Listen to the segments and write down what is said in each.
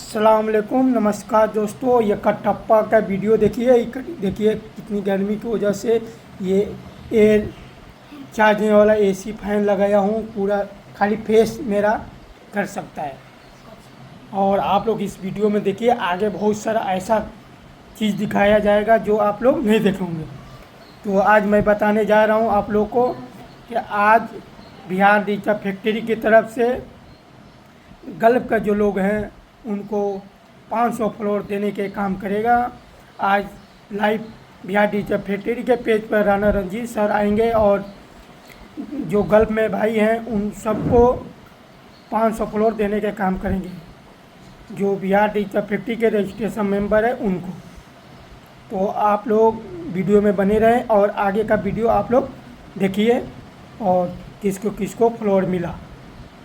अस्सलाम वालेकुम, नमस्कार दोस्तों। ये कटप्पा का वीडियो देखिए। देखिए कितनी गर्मी की वजह से ये एयर चार्जने वाला एसी फैन लगाया हूँ। पूरा खाली फेस मेरा कर सकता है। और आप लोग इस वीडियो में देखिए, आगे बहुत सारा ऐसा चीज़ दिखाया जाएगा जो आप लोग नहीं देखेंगे। तो आज मैं बताने जा रहा हूँ आप लोग को कि आज बिहार डिजिटल फैक्ट्री की तरफ से गल्फ का जो लोग हैं उनको 500 फ्लोर देने के काम करेगा। आज लाइव बिहार डिजिटल फैक्ट्री के पेज पर राणा रंजीत सर आएंगे और जो गल्फ में भाई हैं उन सबको 500 फ्लोर देने के काम करेंगे, जो बिहार डिजिटल फैक्ट्री के रजिस्ट्रेशन मेंबर है उनको। तो आप लोग वीडियो में बने रहें और आगे का वीडियो आप लोग देखिए और किसको किसको फ्लोर मिला।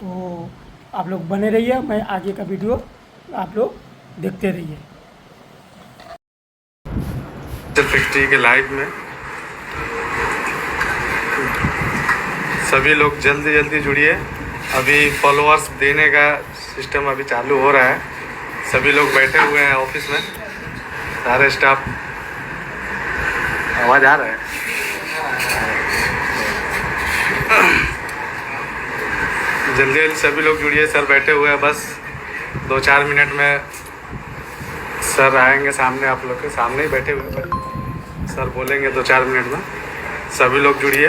तो आप लोग बने रहिए, मैं आगे का वीडियो आप लोग देखते रहिए। फैक्ट्री के लाइव में सभी लोग जल्दी जुड़िए। अभी फॉलोअर्स देने का सिस्टम अभी चालू हो रहा है। सभी लोग बैठे हुए हैं ऑफिस में, सारे स्टाफ। आवाज़ आ रहा है? जल्दी सभी लोग जुड़िए। सर बैठे हुए हैं, बस 2-4 मिनट में सर आएंगे सामने। आप लोग के सामने ही बैठे हुए हैं, सर बोलेंगे 2-4 मिनट में। सभी लोग जुड़िए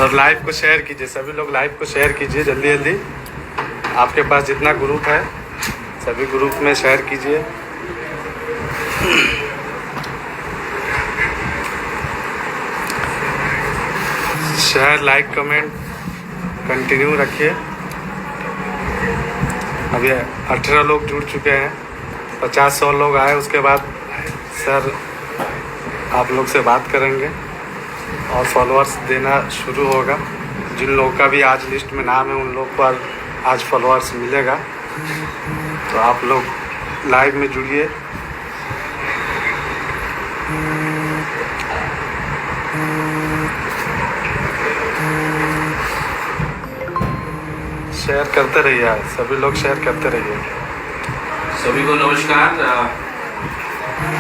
और लाइव को शेयर कीजिए। सभी लोग लाइव को शेयर कीजिए जल्दी। आपके पास जितना ग्रुप है सभी ग्रुप में शेयर कीजिए। शेयर, लाइक, कमेंट कंटिन्यू रखिए। अभी 18 लोग जुड़ चुके हैं। 50-100 लोग आए, उसके बाद सर आप लोग से बात करेंगे और फॉलोअर्स देना शुरू होगा। जिन लोगों का भी आज लिस्ट में नाम है उन लोग पर आज फॉलोअर्स मिलेगा। तो आप लोग लाइव में जुड़िए। शेयर करते रहिए, सभी लोग शेयर करते रहिए। सभी को नमस्कार।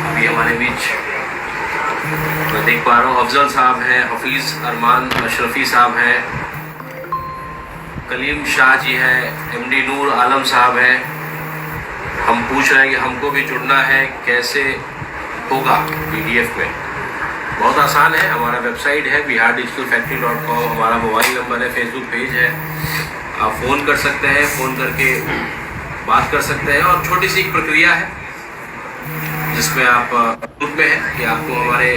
अभी हमारे बीच मैं देख पा रहा हूँ अफजल साहब हैं, हफीज़ अरमान अशरफी साहब हैं, कलीम शाह जी हैं, एमडी नूर आलम साहब हैं। हम पूछ रहे हैं कि हमको भी जुड़ना है, कैसे होगा PDF में? बहुत आसान है। हमारा वेबसाइट है bihardigitalfactory.com, हमारा मोबाइल नंबर है, फेसबुक पेज है। आप फ़ोन कर सकते हैं, फ़ोन करके बात कर सकते हैं। और छोटी सी एक प्रक्रिया है जिसमें आप ग्रुप में हैं कि आपको हमारे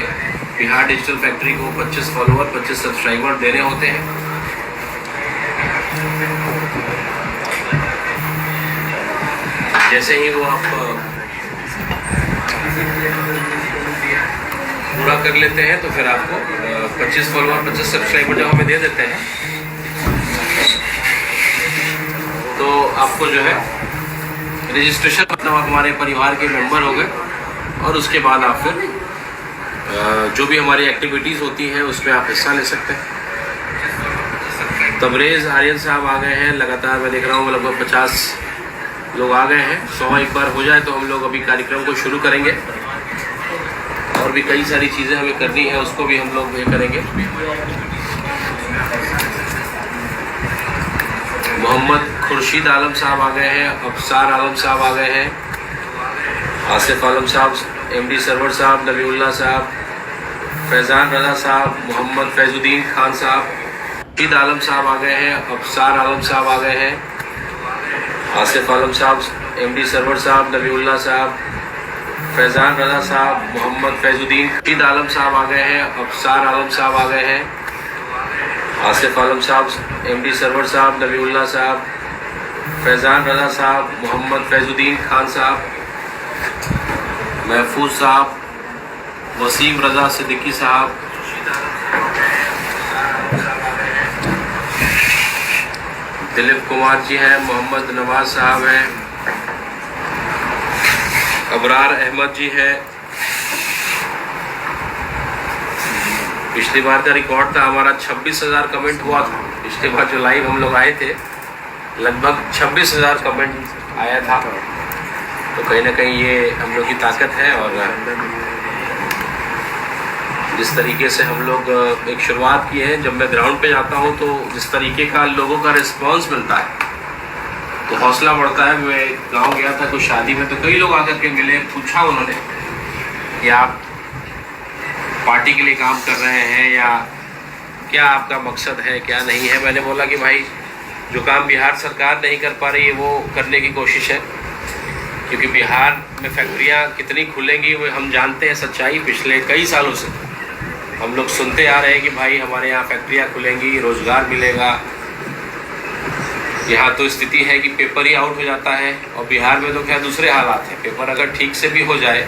बिहार डिजिटल फैक्ट्री को 25 फॉलोअर, 25 सब्सक्राइबर देने होते हैं। जैसे ही वो आप पूरा कर लेते हैं तो फिर आपको 25 फॉलोअर, 25 सब्सक्राइबर जब हमें दे देते हैं तो आपको जो है रजिस्ट्रेशन, मतलब आप हमारे परिवार के मेंबर हो गए। और उसके बाद आप फिर जो भी हमारी एक्टिविटीज़ होती हैं उसमें आप हिस्सा ले सकते हैं। तबरेज़ आर्यन साहब आ गए हैं। लगातार मैं देख रहा हूँ लगभग 50 लोग आ गए हैं। 100 एक बार हो जाए तो हम लोग अभी कार्यक्रम को शुरू करेंगे। और भी कई सारी चीज़ें हमें करनी है, उसको भी हम लोग ये करेंगे। मोहम्मद खुर्शीद आलम साहब आ गए हैं, अफसार आलम साहब आ गए हैं, आसिफ आलम साहब, MD सरवर साहब, नबीउल्लाह साहब, फैज़ान रज़ा साहब, मोहम्मद फैज़ुद्दीन खान साहब, खुर्शीद आलम साहब आ गए हैं, अफसार आलम साहब आ गए हैं, आसिफ आलम साहब, MD सरवर साहब, नबीउल्लाह साहब, फैज़ान रज़ा साहब, मोहम्मद फैज़ुद्दीन, खुर्शीद आलम साहब आ गए हैं, अफसार आलम साहब आ गए हैं, आसिफ आलम साहब, MD सरवर साहब, नबीउल्लाह साहब, फैज़ान रज़ा साहब, मोहम्मद फैज़ुद्दीन खान साहब, महफूज साहब, वसीम रज़ा सिद्दीकी साहब, दिलीप कुमार जी हैं, मोहम्मद नवाज साहब हैं, अबरार अहमद जी हैं। पिछली बार का रिकॉर्ड था हमारा 26,000 कमेंट हुआ था। पिछली बार जो लाइव हम लोग आए थे लगभग 26,000 कमेंट आया था। तो कहीं ना कहीं ये हम लोग की ताकत है। और जिस तरीके से हम लोग एक शुरुआत की है, जब मैं ग्राउंड पे जाता हूँ तो जिस तरीके का लोगों का रिस्पांस मिलता है तो हौसला बढ़ता है। मैं गांव गया था कुछ शादी में, तो कई लोग आकर के मिले, पूछा उन्होंने कि आप पार्टी के लिए काम कर रहे हैं या क्या आपका मकसद है, क्या नहीं है। मैंने बोला कि भाई जो काम बिहार सरकार नहीं कर पा रही है वो करने की कोशिश है, क्योंकि बिहार में फैक्ट्रियां कितनी खुलेंगी वो हम जानते हैं। सच्चाई पिछले कई सालों से हम लोग सुनते आ रहे हैं कि भाई हमारे यहाँ फैक्ट्रियां खुलेंगी, रोज़गार मिलेगा। यहाँ तो स्थिति है कि पेपर ही आउट हो जाता है, और बिहार में तो खैर दूसरे हालात हैं। पेपर अगर ठीक से भी हो जाए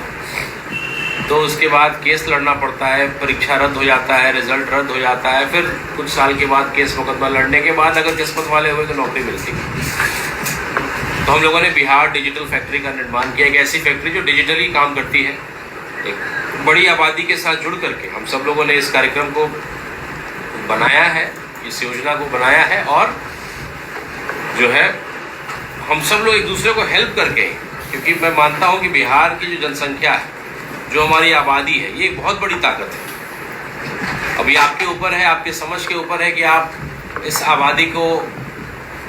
तो उसके बाद केस लड़ना पड़ता है, परीक्षा रद्द हो जाता है, रिजल्ट रद्द हो जाता है, फिर कुछ साल के बाद केस मुकदमा लड़ने के बाद अगर किस्मत वाले हुए तो नौकरी मिलती है। तो हम लोगों ने बिहार डिजिटल फैक्ट्री का निर्माण किया, एक ऐसी फैक्ट्री जो डिजिटली काम करती है, एक बड़ी आबादी के साथ जुड़ करके हम सब लोगों ने इस कार्यक्रम को बनाया है, इस योजना को बनाया है। और जो है हम सब लोग एक दूसरे को हेल्प करके, क्योंकि मैं मानता हूँ कि बिहार की जो जनसंख्या है, जो हमारी आबादी है, ये एक बहुत बड़ी ताकत है। अभी आपके ऊपर है, आपके समझ के ऊपर है कि आप इस आबादी को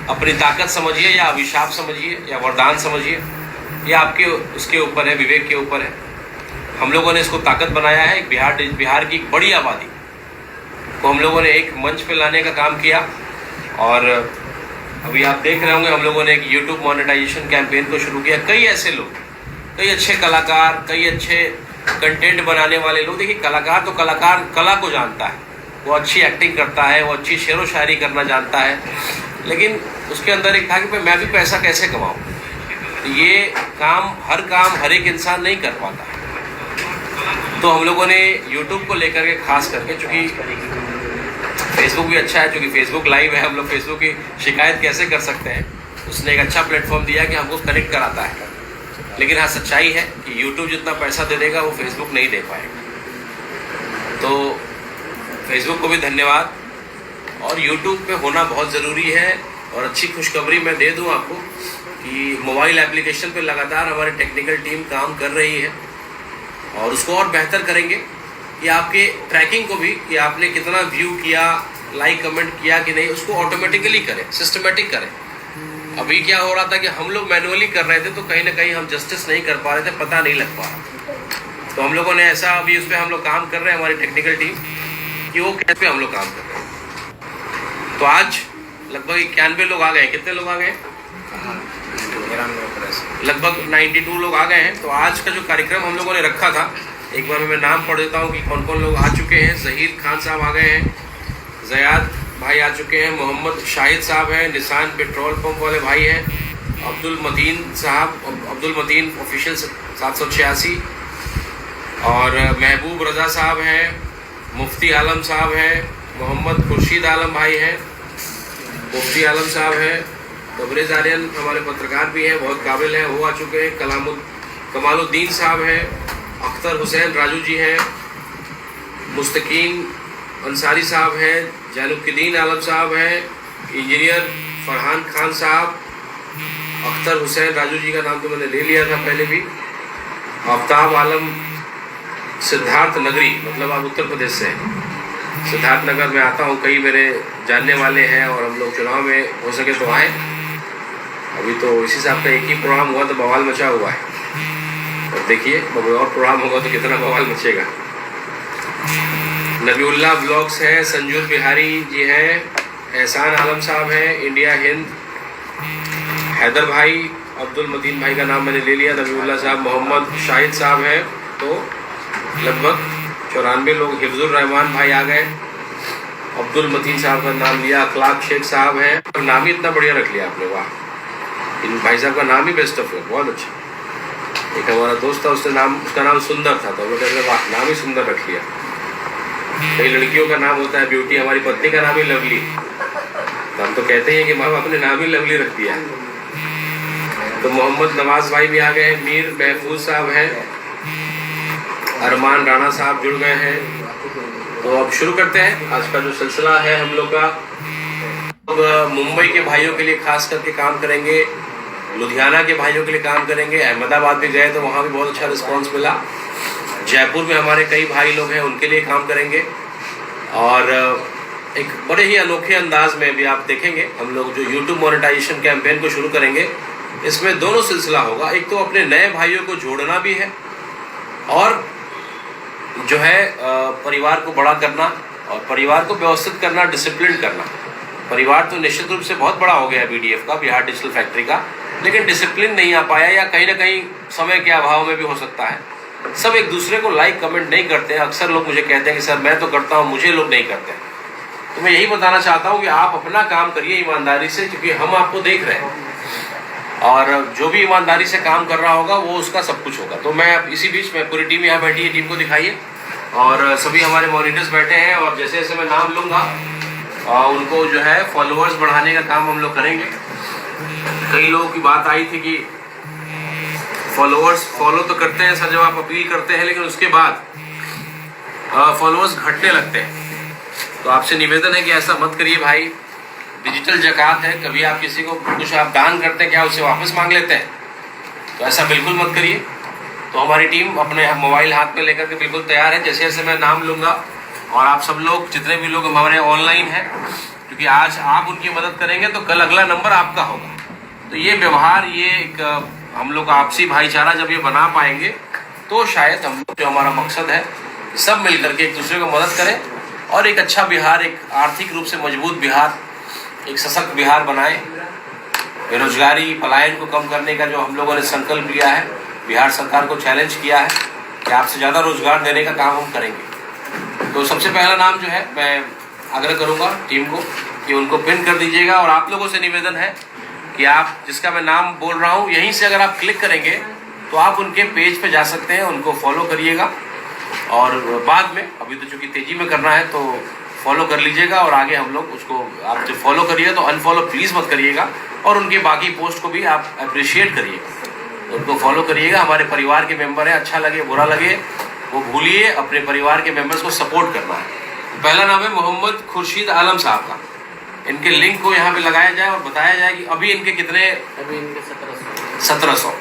अपनी ताकत समझिए या अभिशाप समझिए या वरदान समझिए, ये आपके उसके ऊपर है, विवेक के ऊपर है। हम लोगों ने इसको ताकत बनाया है। बिहार की एक बड़ी आबादी को हम लोगों ने एक मंच पे लाने का काम किया। और अभी आप देख रहे होंगे हम लोगों ने एक YouTube मोनेटाइजेशन कैंपेन को शुरू किया। कई ऐसे लोग, कई अच्छे कलाकार, कई अच्छे कंटेंट बनाने वाले लोग, देखिए कलाकार तो कलाकार कला को जानता है, वो अच्छी एक्टिंग करता है, वो अच्छी शेर व शायरी करना जानता है, लेकिन उसके अंदर एक था कि मैं भी पैसा कैसे कमाऊँ। ये काम हर एक इंसान नहीं कर पाता। तो हम लोगों ने YouTube को लेकर के खास करके, चूँकि फेसबुक भी अच्छा है, चूँकि फेसबुक लाइव है, हम लोग फेसबुक की शिकायत कैसे कर सकते हैं, उसने एक अच्छा प्लेटफॉर्म दिया कि हमको कनेक्ट कराता है। लेकिन हाँ, सच्चाई है कि YouTube जितना पैसा दे देगा वो फेसबुक नहीं दे पाएगा। तो फेसबुक को भी धन्यवाद। और YouTube पे होना बहुत ज़रूरी है। और अच्छी खुशखबरी मैं दे दूं आपको कि मोबाइल एप्लीकेशन पे लगातार हमारी टेक्निकल टीम काम कर रही है, और उसको और बेहतर करेंगे कि आपके ट्रैकिंग को भी, कि आपने कितना व्यू किया, लाइक कमेंट किया कि नहीं, उसको ऑटोमेटिकली करें, सिस्टमेटिक करें। अभी क्या हो रहा था कि हम लोग मैनुअली कर रहे थे, तो कहीं ना कहीं हम जस्टिस नहीं कर पा रहे थे, पता नहीं लग पा रहा। तो हम लोगों ने ऐसा, अभी उस पर हम लोग काम कर रहे हैं, हमारी टेक्निकल टीम, कि वो कैसे हम लोग काम कर रहे हैं। तो आज लगभग 91 लोग आ गए। कितने लोग आ गए? लगभग 92 लोग आ गए हैं। तो आज का जो कार्यक्रम हम लोगों ने रखा था, एक बार मैं नाम पढ़ देता हूँ कि कौन कौन लोग आ चुके हैं। ज़हीर खान साहब आ गए हैं, ज़याद भाई आ चुके हैं, मोहम्मद शाहिद साहब हैं, निशान पेट्रोल पंप वाले भाई हैं, अब्दुल मतीन साहब, अब्दुल मतीन ऑफिशियल 786, और महबूब रज़ा साहब हैं, मुफ्ती आलम साहब हैं, मोहम्मद खुर्शीद आलम भाई हैं, मुफ्ती आलम साहब हैं, तबरेज़ आर्यन हमारे पत्रकार भी हैं, बहुत काबिल हैं, वो आ चुके हैं, कमालुद्दीन साहब हैं, अख्तर हुसैन राजू जी हैं, मुस्तकीन अंसारी साहब हैं, जैनुद्दीन आलम साहब हैं, इंजीनियर फरहान खान साहब, अख्तर हुसैन राजू जी का नाम तो मैंने ले लिया था पहले भी, आफ्ताब आलम सिद्धार्थ नगरी, मतलब आप उत्तर प्रदेश से हैं, सिद्धार्थ नगर में आता हूँ, कई मेरे जानने वाले हैं, और हम लोग चुनाव में हो सके तो आए। अभी तो इसी साहब का एक ही प्रोग्राम हुआ तो बवाल मचा हुआ है, और देखिए और प्रोग्राम होगा तो कितना बवाल मचेगा। नबीउल्लाह ब्लॉग्स हैं, संजू बिहारी जी हैं, एहसान आलम साहब हैं, इंडिया हिंद, हैदर भाई, अब्दुल मतीन भाई का नाम मैंने ले लिया, नबीउल्लाह साहब, मोहम्मद शाहिद साहब हैं। तो लगभग 94 लोग। हिफ्जुर रहमान भाई आ गए, अब्दुल मतीन साहब का नाम लिया, अखलाक शेख साहब हैं। नाम ही इतना बढ़िया रख लिया आपने, वाह, इन भाई साहब का नाम ही बेस्ट ऑफ लक, बहुत अच्छा। एक हमारा दोस्त था, उसका नाम सुंदर था, तो वो कहते हैं वाह, नाम ही सुंदर रख लिया। कई लड़कियों का नाम होता है ब्यूटी, हमारी पत्नी का नाम ही लवली, तो हम तो कहते हैं कि माँ बाप ने नाम ही लवली रख दिया। तो मोहम्मद नवाज भाई भी आ गए, मीर महफूज साहब हैं, अरमान राणा साहब जुड़ गए हैं। तो अब शुरू करते हैं आज का जो सिलसिला है हम लोग का। लोग मुंबई के भाइयों के लिए खास करके काम करेंगे, लुधियाना के भाइयों के लिए काम करेंगे। अहमदाबाद भी गए तो वहाँ भी बहुत अच्छा रिस्पांस मिला। जयपुर में हमारे कई भाई लोग हैं, उनके लिए काम करेंगे। और एक बड़े ही अनोखे अंदाज में भी आप देखेंगे, हम लोग जो YouTube मोनेटाइजेशन कैंपेन को शुरू करेंगे, इसमें दोनों सिलसिला होगा। एक तो अपने नए भाइयों को जोड़ना भी है और जो है परिवार को बड़ा करना और परिवार को व्यवस्थित करना, डिसिप्लिन करना। परिवार तो निश्चित रूप से बहुत बड़ा हो गया BDF का, बिहार डिजिटल फैक्ट्री का, लेकिन डिसिप्लिन नहीं आ पाया या कहीं ना कहीं समय के अभाव में भी हो सकता है। सब एक दूसरे को लाइक कमेंट नहीं करते हैं। अक्सर लोग मुझे कहते हैं कि सर मैं तो करता हूँ, मुझे लोग नहीं करते हैं। तो मैं यही बताना चाहता हूँ कि आप अपना काम करिए ईमानदारी से, क्योंकि हम आपको देख रहे हैं और जो भी ईमानदारी से काम कर रहा होगा वो उसका सब कुछ होगा। तो मैं अब इसी बीच में पूरी टीम यहाँ बैठी है, टीम को दिखाइए। और सभी हमारे मॉनिटर्स बैठे हैं और जैसे जैसे मैं नाम लूँगा उनको जो है फॉलोअर्स बढ़ाने का काम हम लोग करेंगे। कई लोगों की बात आई थी कि फॉलोअर्स फॉलो तो करते हैं सर जब आप अपील करते हैं, लेकिन उसके बाद फॉलोअर्स घटने लगते हैं। तो आपसे निवेदन है कि ऐसा मत करिए भाई। डिजिटल ज़कात है, कभी आप किसी को कुछ आप दान करते हैं क्या उससे वापस मांग लेते हैं? तो ऐसा बिल्कुल मत करिए। तो हमारी टीम अपने मोबाइल हाथ में लेकर के बिल्कुल तैयार है। जैसे जैसे मैं नाम लूँगा और आप सब लोग जितने भी लोग हमारे ऑनलाइन हैं, क्योंकि आज आप उनकी मदद करेंगे तो कल अगला नंबर आपका होगा। तो ये व्यवहार, ये एक हम लोग आपसी भाईचारा जब ये बना पाएंगे तो शायद हम जो हमारा मकसद है सब मिल करके एक दूसरे को मदद करें और एक अच्छा बिहार, एक आर्थिक रूप से मजबूत बिहार, एक सशक्त बिहार बनाएं। बेरोजगारी, पलायन को कम करने का जो हम लोगों ने संकल्प लिया है, बिहार सरकार को चैलेंज किया है कि आपसे ज़्यादा रोजगार देने का काम हम करेंगे। तो सबसे पहला नाम जो है मैं आग्रह करूँगा टीम को कि उनको पिन कर दीजिएगा। और आप लोगों से निवेदन है कि आप जिसका मैं नाम बोल रहा हूँ यहीं से अगर आप क्लिक करेंगे तो आप उनके पेज पे जा सकते हैं, उनको फॉलो करिएगा। और बाद में अभी तो चूँकि तेज़ी में करना है तो फॉलो कर लीजिएगा और आगे हम लोग उसको, आप जब फॉलो करिएगा तो अनफॉलो प्लीज़ मत करिएगा और उनके बाकी पोस्ट को भी आप अप्रिशिएट करिएगा, उनको फॉलो करिएगा। हमारे परिवार के मेंबर हैं, अच्छा लगे बुरा लगे वो भूलिए, अपने परिवार के मेंबर्स को सपोर्ट करना है। पहला नाम है मोहम्मद खुर्शीद आलम साहब का। इनके लिंक को यहाँ पे लगाया जाए और बताया जाए कि अभी इनके कितने, अभी इनके 1700।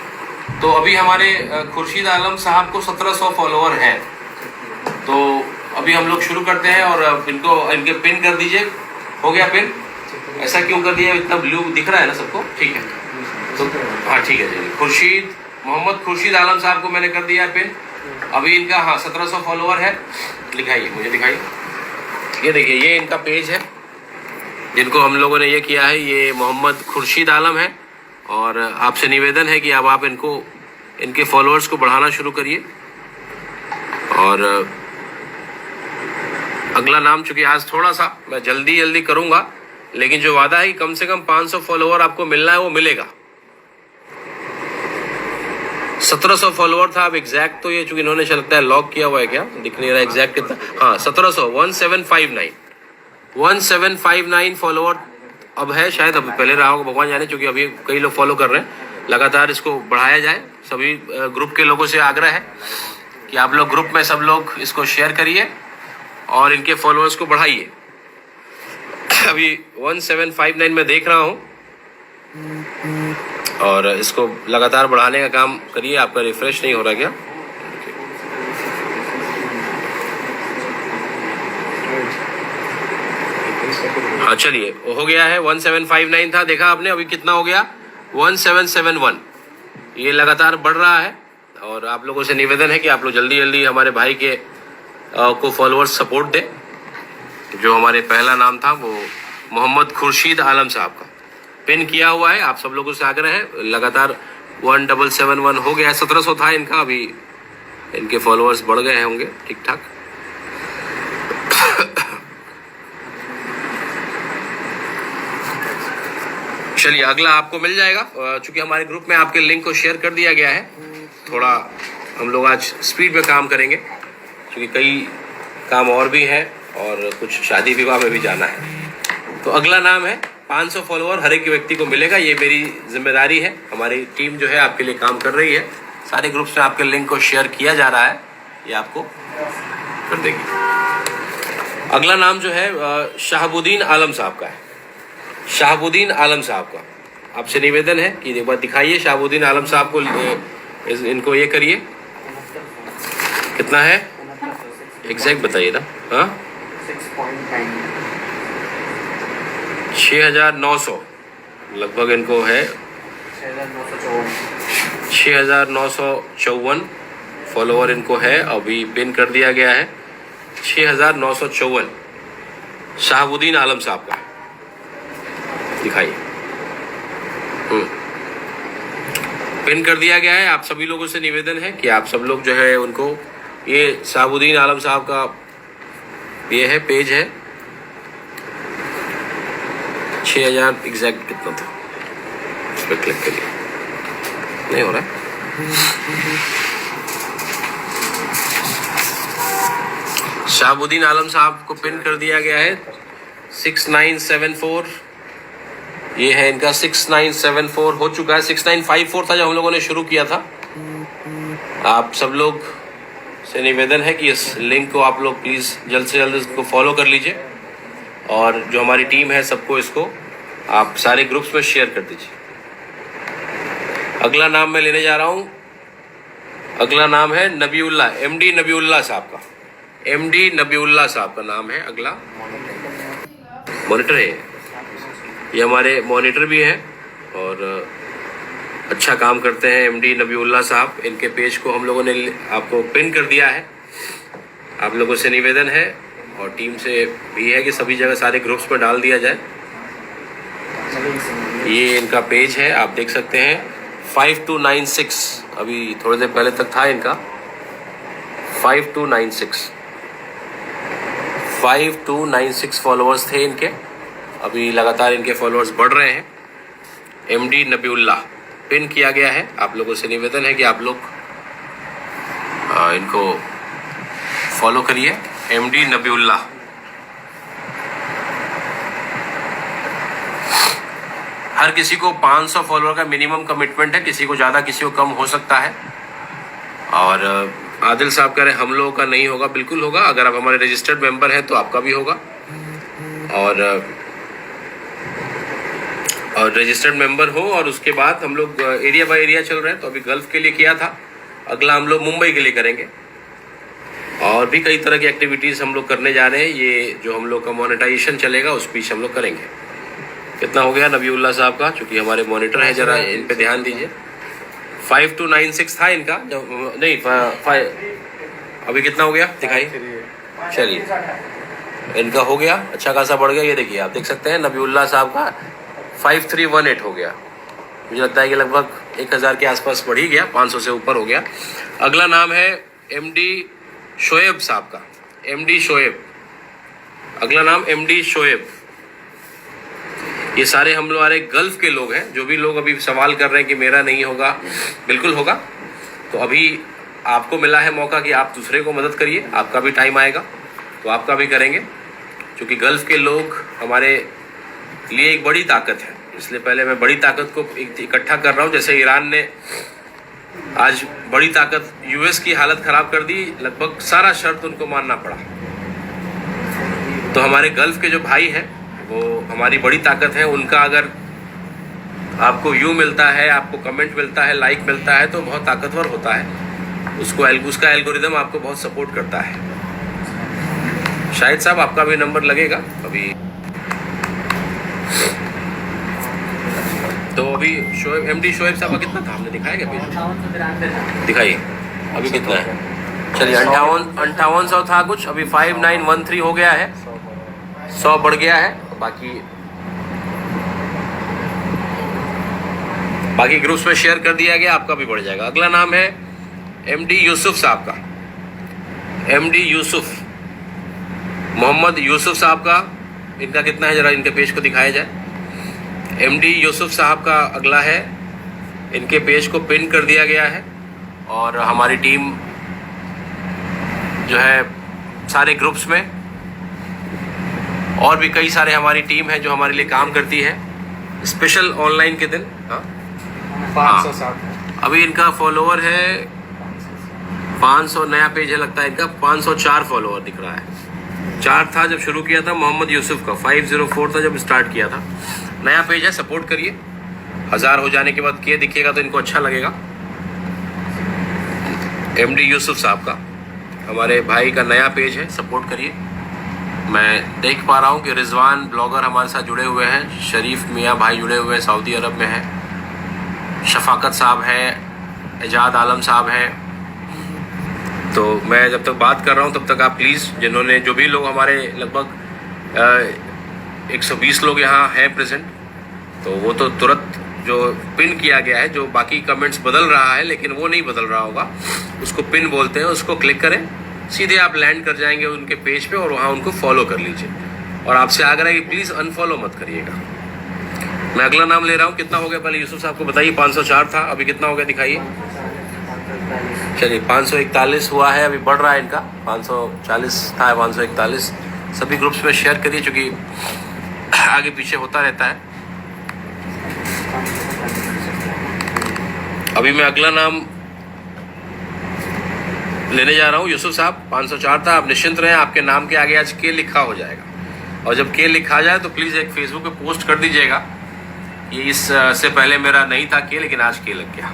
तो अभी हमारे खुर्शीद आलम साहब को 1700 फॉलोअर हैं। तो अभी हम लोग शुरू करते हैं और इनको इनके पिन कर दीजिए। हो गया पिन? ऐसा क्यों कर दिया? इतना ब्लू दिख रहा है ना सबको? ठीक है, तो हाँ ठीक है जी। मोहम्मद खुर्शीद आलम साहब को मैंने कर दिया है पिन। अभी इनका 1700 फॉलोअर है। दिखाइए, मुझे दिखाइए। ये देखिए, ये इनका पेज है जिनको हम लोगों ने ये किया है। ये मोहम्मद खुर्शीद आलम है और आपसे निवेदन है कि अब आप इनको, इनके फॉलोअर्स को बढ़ाना शुरू करिए। और अगला नाम, चूँकि आज थोड़ा सा मैं जल्दी करूँगा, लेकिन जो वादा है कि कम से कम 500 फॉलोअर आपको मिलना है वो मिलेगा। 1700 फॉलोअर था। अब एग्जैक्ट तो ये चूँकि इन्होंने लगता है लॉक किया हुआ है, क्या दिख नहीं रहा एग्जैक्ट कितना? हाँ 1759 फॉलोअर अब है, शायद अभी पहले रहा होगा, भगवान जाने, चूँकि अभी कई लोग फॉलो कर रहे हैं। लगातार इसको बढ़ाया जाए। सभी ग्रुप के लोगों से आग्रह है कि आप लोग ग्रुप में सब लोग इसको शेयर करिए और इनके फॉलोअर्स को बढ़ाइए। अभी 1759 में देख रहा हूँ और इसको लगातार बढ़ाने का काम करिए। आपका रिफ्रेश नहीं हो रहा क्या? हाँ चलिए, वो हो गया है। 1759 था, देखा आपने, अभी कितना हो गया? 1771। ये लगातार बढ़ रहा है और आप लोगों से निवेदन है कि आप लोग जल्दी हमारे भाई के को फॉलोअर्स सपोर्ट दें। जो हमारे पहला नाम था वो मोहम्मद खुर्शीद आलम साहब का पिन किया हुआ है। आप सब लोगों से आग्रह है, लगातार 1771 हो गया है। 1700 था इनका, अभी इनके फॉलोअर्स बढ़ गए होंगे ठीक ठाक। चलिए, अगला आपको मिल जाएगा। चूंकि हमारे ग्रुप में आपके लिंक को शेयर कर दिया गया है। थोड़ा हम लोग आज स्पीड में काम करेंगे क्योंकि कई काम और भी हैं और कुछ शादी विवाह में भी जाना है। तो अगला नाम है 500 फॉलोअर हर एक व्यक्ति को मिलेगा। ये मेरी जिम्मेदारी है। हमारी टीम जो है आपके लिए काम कर रही है। सारे ग्रुप्स में आपके लिंक को शेयर किया जा रहा है, ये आपको कर देगी। अगला नाम जो है शहाबुद्दीन आलम साहब का है। शहाबुद्दीन आलम साहब का आपसे निवेदन है कि एक बार दिखाइए शहाबुद्दीन आलम साहब को, इनको ये करिए। कितना है एग्जैक्ट बताइए ना। हाँ 6,900 लगभग इनको है, 6,954 फॉलोवर इनको है। अभी पिन कर दिया गया है 6,954 शहाबुद्दीन आलम साहब का, दिखाइए। पिन कर दिया गया है। आप सभी लोगों से निवेदन है कि आप सब लोग जो है उनको, ये शहाबुद्दीन आलम साहब का ये है पेज है। 6,000 एग्जैक्ट कितना था, उस पर क्लिक करिए। नहीं हो रहा है। शहाबुद्दीन आलम साहब को पिन कर दिया गया है 6974। ये है इनका 6974 हो चुका है। 6954 था जब हम लोगों ने शुरू किया था। आप सब लोग से निवेदन है कि इस लिंक को आप लोग प्लीज़ जल्द से जल्द इसको फॉलो कर लीजिए, और जो हमारी टीम है सबको इसको आप सारे ग्रुप्स में शेयर कर दीजिए। अगला नाम मैं लेने जा रहा हूँ। अगला नाम है नबीउल्ला, एमडी नबीउल्ला साहब का। एमडी नबीउल्ला साहब का नाम है अगला। मॉनिटर है ये, हमारे मॉनिटर भी हैं और अच्छा काम करते हैं एमडी नबीउल्ला साहब। इनके पेज को हम लोगों ने आपको पिन कर दिया है। आप लोगों से निवेदन है और टीम से भी है कि सभी जगह सारे ग्रुप्स में डाल दिया जाए। ये इनका पेज है, आप देख सकते हैं 5296, अभी थोड़ी देर पहले तक था इनका 5296 फॉलोअर्स थे इनके। अभी लगातार इनके फॉलोअर्स बढ़ रहे हैं। एमडी नबीउल्ला पिन किया गया है। आप लोगों से निवेदन है कि आप लोग इनको फॉलो करिए। एमडी नबीउल्ला। हर किसी को 500 फॉलोअर का मिनिमम कमिटमेंट है, किसी को ज़्यादा किसी को कम हो सकता है। और आदिल साहब कह रहे हैं हम लोगों का नहीं होगा, बिल्कुल होगा। अगर आप हमारे रजिस्टर्ड मेंबर हैं तो आपका भी होगा, और रजिस्टर्ड मेंबर हो। और उसके बाद हम लोग एरिया बाय एरिया चल रहे हैं। तो अभी गल्फ के लिए किया था, अगला हम लोग मुंबई के लिए करेंगे, और भी कई तरह की एक्टिविटीज़ हम लोग करने जा रहे हैं। ये जो हम लोग का मोनेटाइजेशन चलेगा उस बीच हम लोग करेंगे। कितना हो गया नबीउल्ला साहब का, चूँकि हमारे मॉनिटर है, ज़रा इन पे ध्यान दीजिए। 5296 था इनका, नहीं 5, अभी कितना हो गया दिखाई। चलिए इनका हो गया, अच्छा खासा बढ़ गया। ये देखिए आप देख सकते हैं नबीउल्ला साहब का 5318 हो गया। मुझे लगता है कि लगभग 1000 के आसपास बढ़ ही गया, 500 से ऊपर हो गया। अगला नाम है एमडी शोएब साहब का। एमडी शोएब, अगला नाम एमडी शोएब। ये सारे हम लोग हमारे गल्फ के लोग हैं। जो भी लोग अभी सवाल कर रहे हैं कि मेरा नहीं होगा, बिल्कुल होगा। तो अभी आपको मिला है मौका कि आप दूसरे को मदद करिए। आपका भी टाइम आएगा तो आपका भी करेंगे, क्योंकि गल्फ के लोग हमारे लिए एक बड़ी ताकत है। इसलिए पहले मैं बड़ी ताकत को इकट्ठा कर रहा हूँ। जैसे ईरान ने आज बड़ी ताकत यूएस की हालत ख़राब कर दी, लगभग सारा शर्त उनको मानना पड़ा। तो हमारे गल्फ के जो भाई हैं वो हमारी बड़ी ताकत है। उनका अगर आपको व्यू मिलता है, आपको कमेंट मिलता है, लाइक मिलता है, तो बहुत ताकतवर होता है। उसका एल्गोरिदम आपको बहुत सपोर्ट करता है। शाहिद साहब आपका भी नंबर लगेगा अभी। तो अभी शोएब, एमडी शोएब साहब का कितना था, हमने दिखाया क्या पेज? दिखाइए अभी कितना है। चलिए 5800 था कुछ, अभी 5913 हो गया है, 100 बढ़ गया है। बाकी ग्रुप्स में शेयर कर दिया गया, आपका भी बढ़ जाएगा। अगला नाम है एमडी यूसुफ साहब का। एमडी यूसुफ, मोहम्मद यूसुफ साहब का, इनका कितना है ज़रा इनके पेज को दिखाया जाए। एमडी यूसुफ साहब का अगला है, इनके पेज को पिन कर दिया गया है। और हमारी टीम जो है सारे ग्रुप्स में, और भी कई सारे हमारी टीम है जो हमारे लिए काम करती है स्पेशल ऑनलाइन के दिन। हाँ 507 अभी इनका फॉलोवर है 500, नया पेज है लगता है इनका। 504 फॉलोवर दिख रहा है। 4 था जब शुरू किया था मोहम्मद यूसुफ का, 504 था जब स्टार्ट किया था। नया पेज है, सपोर्ट करिए। 1000 हो जाने के बाद के दिखेगा तो इनको अच्छा लगेगा। MD यूसुफ साहब का, हमारे भाई का नया पेज है, सपोर्ट करिए। मैं देख पा रहा हूँ कि रिजवान ब्लॉगर हमारे साथ जुड़े हुए हैं, शरीफ मियाँ भाई जुड़े हुए हैं, सऊदी अरब में है, शफाकत साहब हैं, एजाद आलम साहब हैं। तो मैं जब तक बात कर रहा हूँ तब तक आप प्लीज़, जिन्होंने जो भी लोग हमारे लगभग 120 लोग यहाँ हैं प्रेजेंट, तो वो तो तुरंत जो पिन किया गया है, जो बाकी कमेंट्स बदल रहा है लेकिन वो नहीं बदल रहा होगा, उसको पिन बोलते हैं, उसको क्लिक करें, सीधे आप लैंड कर जाएंगे उनके पेज पे और वहाँ उनको फॉलो कर लीजिए। और आपसे आग्रह है कि प्लीज़ अनफॉलो मत करिएगा। मैं अगला नाम ले रहा हूँ। कितना हो गया पहले यूसुफ साहब को बताइए। 504 था, अभी कितना हो गया दिखाइए। चलिए 541 हुआ है, अभी बढ़ रहा है इनका। 540 था, 541। सभी ग्रुप्स में शेयर करिए क्योंकि आगे पीछे होता रहता है। अभी मैं अगला नाम लेने जा रहा हूँ। यूसुफ साहब 504 था, आप निश्चिंत रहें, आपके नाम के आगे आज के लिखा हो जाएगा। और जब के लिखा जाए तो प्लीज़ एक फेसबुक पे पोस्ट कर दीजिएगा। ये इससे पहले मेरा नहीं था के, लेकिन आज के लग गया,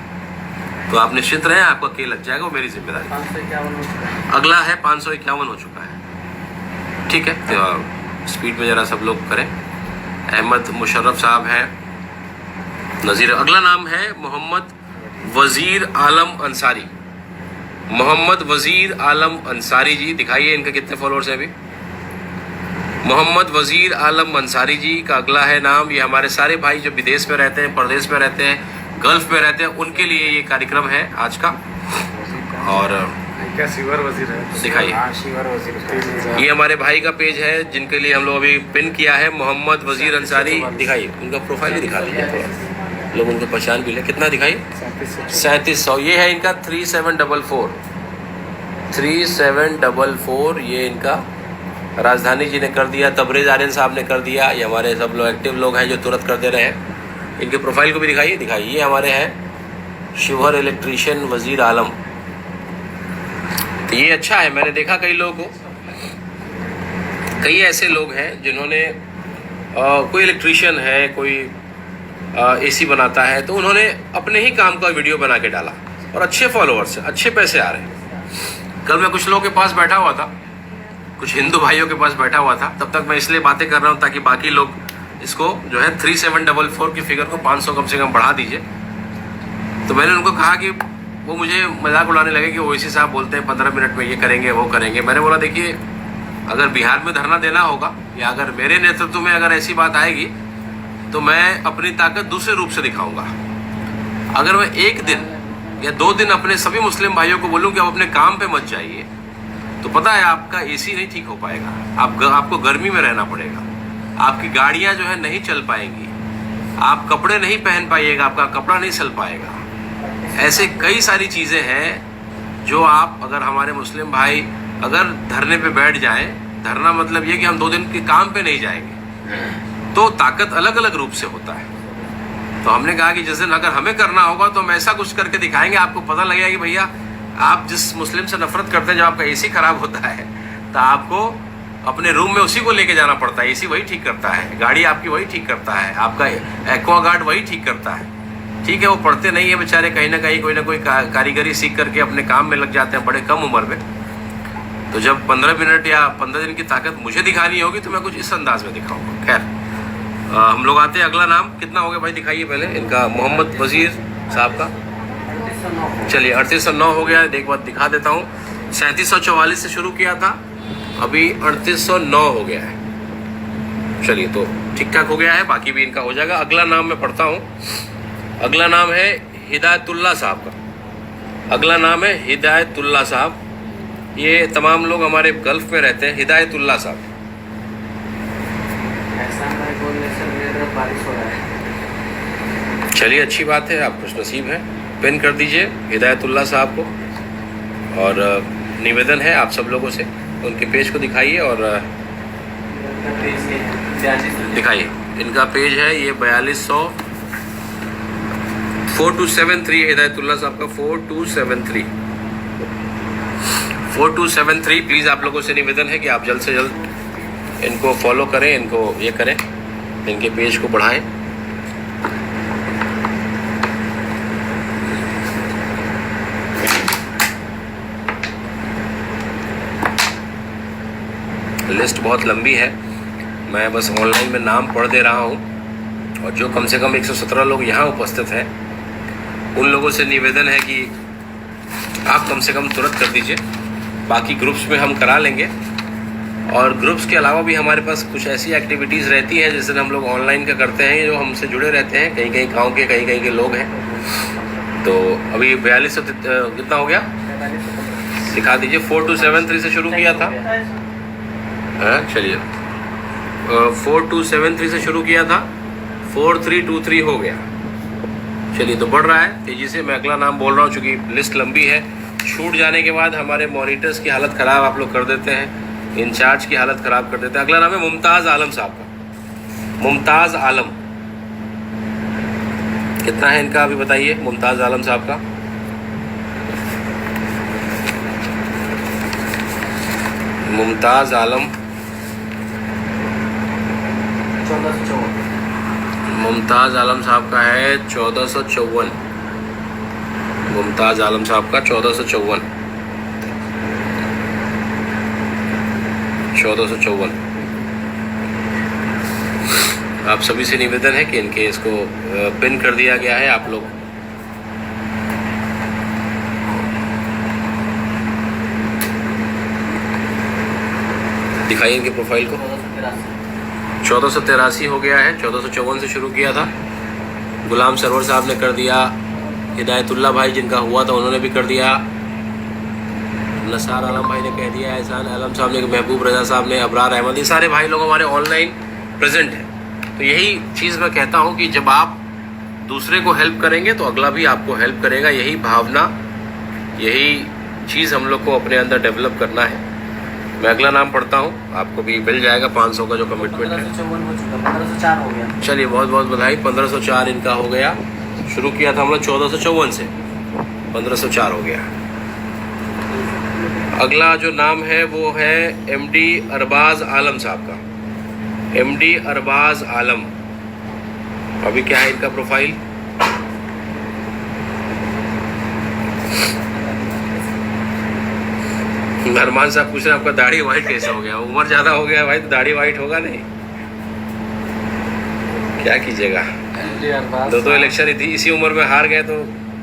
तो आप निश्चिंत रहें, आपका के लग जाएगा, वो मेरी जिम्मेदारी। 551 अगला है, 551 हो चुका है। ठीक है, तो स्पीड में ज़रा सब लोग करें। अहमद मुशर्रफ साहब हैं, नज़ीर। अगला नाम है मोहम्मद वज़ीर आलम अंसारी। मोहम्मद वज़ीर आलम अंसारी जी, दिखाइए इनके कितने फॉलोअर्स हैं अभी। मोहम्मद वज़ीर आलम अंसारी जी का अगला है नाम। ये हमारे सारे भाई जो विदेश में रहते हैं, परदेश में रहते हैं, गल्फ में रहते हैं, उनके लिए ये कार्यक्रम है आज का। और क्या शिवर वजीर है, दिखाइए। ये हमारे भाई का पेज है जिनके लिए हम लोग अभी पिन किया है, मोहम्मद वज़ीर अंसारी। दिखाइए उनका प्रोफाइल भी दिखा दीजिए, थोड़ा लोग उनको पहचान भी ले। कितना दिखाइए, 3700। ये है इनका 3744। 3744 ये इनका राजधानी जी ने कर दिया, तबरेज़ आर्यन साहब ने कर दिया। ये हमारे सब लोग एक्टिव लोग हैं जो तुरंत कर दे रहे हैं। इनके प्रोफाइल को भी दिखाइए। ये हमारे हैं शिवहर इलेक्ट्रीशियन वज़ीर आलम। तो ये अच्छा है, मैंने देखा कई लोगों को, कई ऐसे लोग हैं जिन्होंने कोई इलेक्ट्रीशियन है, कोई AC बनाता है, तो उन्होंने अपने ही काम का वीडियो बना के डाला और अच्छे फॉलोअर्स हैं, अच्छे पैसे आ रहे हैं। कल मैं कुछ लोगों के पास बैठा हुआ था, कुछ हिंदू भाइयों के पास बैठा हुआ था, तब तक मैं इसलिए बातें कर रहा हूँ ताकि बाकी लोग इसको जो है 3744 की फिगर को 500 कम से कम बढ़ा दीजिए। तो मैंने उनको कहा कि वो मुझे मजाक उड़ाने लगे कि ओवैसी साहब बोलते हैं 15 मिनट में ये करेंगे वो करेंगे। मैंने बोला देखिए, अगर बिहार में धरना देना होगा या अगर मेरे नेतृत्व में अगर ऐसी बात आएगी तो मैं अपनी ताकत दूसरे रूप से दिखाऊंगा। अगर मैं एक दिन या 2 दिन अपने सभी मुस्लिम भाइयों को बोलूँ कि आप अपने काम पे मत जाइए, तो पता है आपका AC नहीं ठीक हो पाएगा, आपको गर्मी में रहना पड़ेगा, आपकी गाड़ियाँ जो है नहीं चल पाएंगी, आप कपड़े नहीं पहन पाइएगा, आपका कपड़ा नहीं सल पाएगा। ऐसे कई सारी चीज़ें हैं जो आप, अगर हमारे मुस्लिम भाई अगर धरने पे बैठ जाएं, धरना मतलब ये कि हम 2 दिन के काम पे नहीं जाएंगे, तो ताकत अलग अलग रूप से होता है। तो हमने कहा कि जिस दिन अगर हमें करना होगा तो हम ऐसा कुछ करके दिखाएंगे, आपको पता लगेगा कि भैया आप जिस मुस्लिम से नफरत करते हैं, जब आपका AC खराब होता है तो आपको अपने रूम में उसी को लेके जाना पड़ता है। AC वही ठीक करता है, गाड़ी आपकी वही ठीक करता है, आपका एक्वागार्ड वही ठीक करता है। ठीक है, वो पढ़ते नहीं है बेचारे, कहीं ना कहीं कोई ना कोई कारीगरी सीख करके अपने काम में लग जाते हैं बड़े कम उम्र में। तो जब 15 मिनट या 15 दिन की ताकत मुझे दिखानी होगी तो मैं कुछ इस अंदाज में दिखाऊंगा। खैर, हम लोग आते हैं अगला नाम। कितना हो गया भाई, दिखाइए पहले इनका, मोहम्मद वज़ीर साहब का। चलिए 3809 हो गया, एक बार दिखा देता हूँ। 3744 से शुरू किया था, अभी 3809 हो गया है। चलिए तो ठीक ठाक हो गया है, बाकी भी इनका हो जाएगा। अगला नाम मैं पढ़ता हूँ। अगला नाम है हिदायतुल्लाह साहब का। अगला नाम है हिदायतुल्लाह साहब। ये तमाम लोग हमारे गल्फ में रहते हैं। हिदायतुल्लाह साहब, चलिए अच्छी बात है, आप खुशनसीब हैं। पिन कर दीजिए हिदायतुल्लाह साहब को। और निवेदन है आप सब लोगों से, उनके पेज को दिखाइए और दिखाइए। इनका पेज है ये 4200 4273 हिदायतुल्लाह साहब का 4273। प्लीज़ आप लोगों से निवेदन है कि आप जल्द से जल्द इनको फॉलो करें, इनको ये करें, इनके पेज को बढ़ाएं। लिस्ट बहुत लंबी है, मैं बस ऑनलाइन में नाम पढ़ दे रहा हूँ। और जो कम से कम 117 लोग यहाँ उपस्थित हैं, उन लोगों से निवेदन है कि आप कम से कम तुरंत कर दीजिए। बाकी ग्रुप्स में हम करा लेंगे, और ग्रुप्स के अलावा भी हमारे पास कुछ ऐसी एक्टिविटीज़ रहती हैं जैसे हम लोग ऑनलाइन का करते हैं, जो हमसे जुड़े रहते हैं, कहीं कहीं गाँव के कहीं कहीं के लोग हैं। तो अभी 42 कितना हो गया दिखा दीजिए। 4273 से शुरू किया था, हाँ चलिए 4273 से शुरू किया था, 4323 हो गया। चलिए तो बढ़ रहा है तेज़ी से। मैं अगला नाम बोल रहा हूँ चूँकि लिस्ट लंबी है। छूट जाने के बाद हमारे मॉनिटर्स की हालत ख़राब आप लोग कर देते हैं, इंचार्ज की हालत ख़राब कर देते हैं। अगला नाम है मुमताज़ आलम साहब का। मुमताज़ आलम कितना है इनका अभी बताइए, मुमताज़ आलम साहब का। मुमताज़ आलम 1454। मुमताज़ आलम साहब का है 1454। मुमताज़ आलम साहब का 1454। 1454। आप सभी से निवेदन है कि इनके इसको पिन कर दिया गया है। आप लोग दिखाइए इनके प्रोफाइल को। 1483 हो गया है, 1454 से शुरू किया था। गुलाम सरवर साहब ने कर दिया, हिदायतुल्लाह भाई जिनका हुआ था उन्होंने भी कर दिया, नसार आलम भाई ने कह दिया, एहसान आलम साहब ने, महबूब रजा साहब ने, अबरार अहमद, ये सारे भाई लोग हमारे ऑनलाइन प्रेजेंट हैं। तो यही चीज़ मैं कहता हूँ कि जब आप दूसरे को हेल्प करेंगे तो अगला भी आपको हेल्प करेगा। यही भावना, यही चीज़ हम लोग को अपने अंदर डेवलप करना है। मैं अगला नाम पढ़ता हूँ, आपको भी मिल जाएगा 500 का जो कमिटमेंट है। 1504 हो गया। चलिए बहुत बहुत बधाई। 1504 इनका हो गया। शुरू किया था हम लोग 1454 से, 1504 हो गया। अगला जो नाम है वो है MD अरबाज आलम साहब का। MD अरबाज आलम, अभी क्या है इनका प्रोफाइल? अरमान साहब पूछ रहे हैं आपका दाढ़ी वाइट कैसे हो गया? उम्र ज़्यादा हो गया भाई तो दाढ़ी वाइट होगा नहीं, क्या कीजिएगा। दो इलेक्शन इसी उम्र में हार गए तो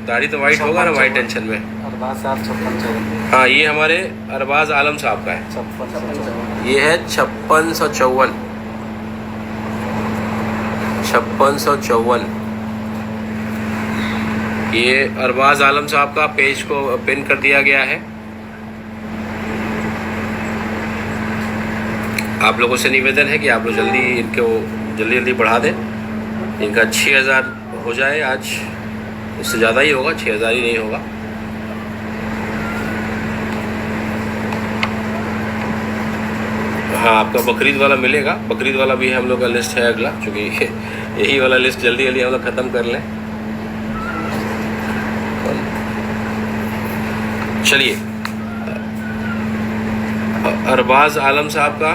दाढ़ी तो वाइट होगा ना, वाइट टेंशन में। अरबाज साहब 5654। हाँ ये हमारे अरबाज आलम साहब का है। 5654। ये है 5654। 5654 ये अरबाज आलम साहब का पेज को पिन कर दिया गया है। आप लोगों से निवेदन है कि आप लोग जल्दी इनको जल्दी बढ़ा दें। इनका 6000 हो जाए आज, उससे ज़्यादा ही होगा, 6000 ही नहीं होगा। हाँ आपका बकरीद वाला मिलेगा, बकरीद वाला भी हम लोग का लिस्ट है अगला, क्योंकि यही वाला लिस्ट जल्दी हम लोग ख़त्म कर लें। चलिए अरबाज आलम साहब का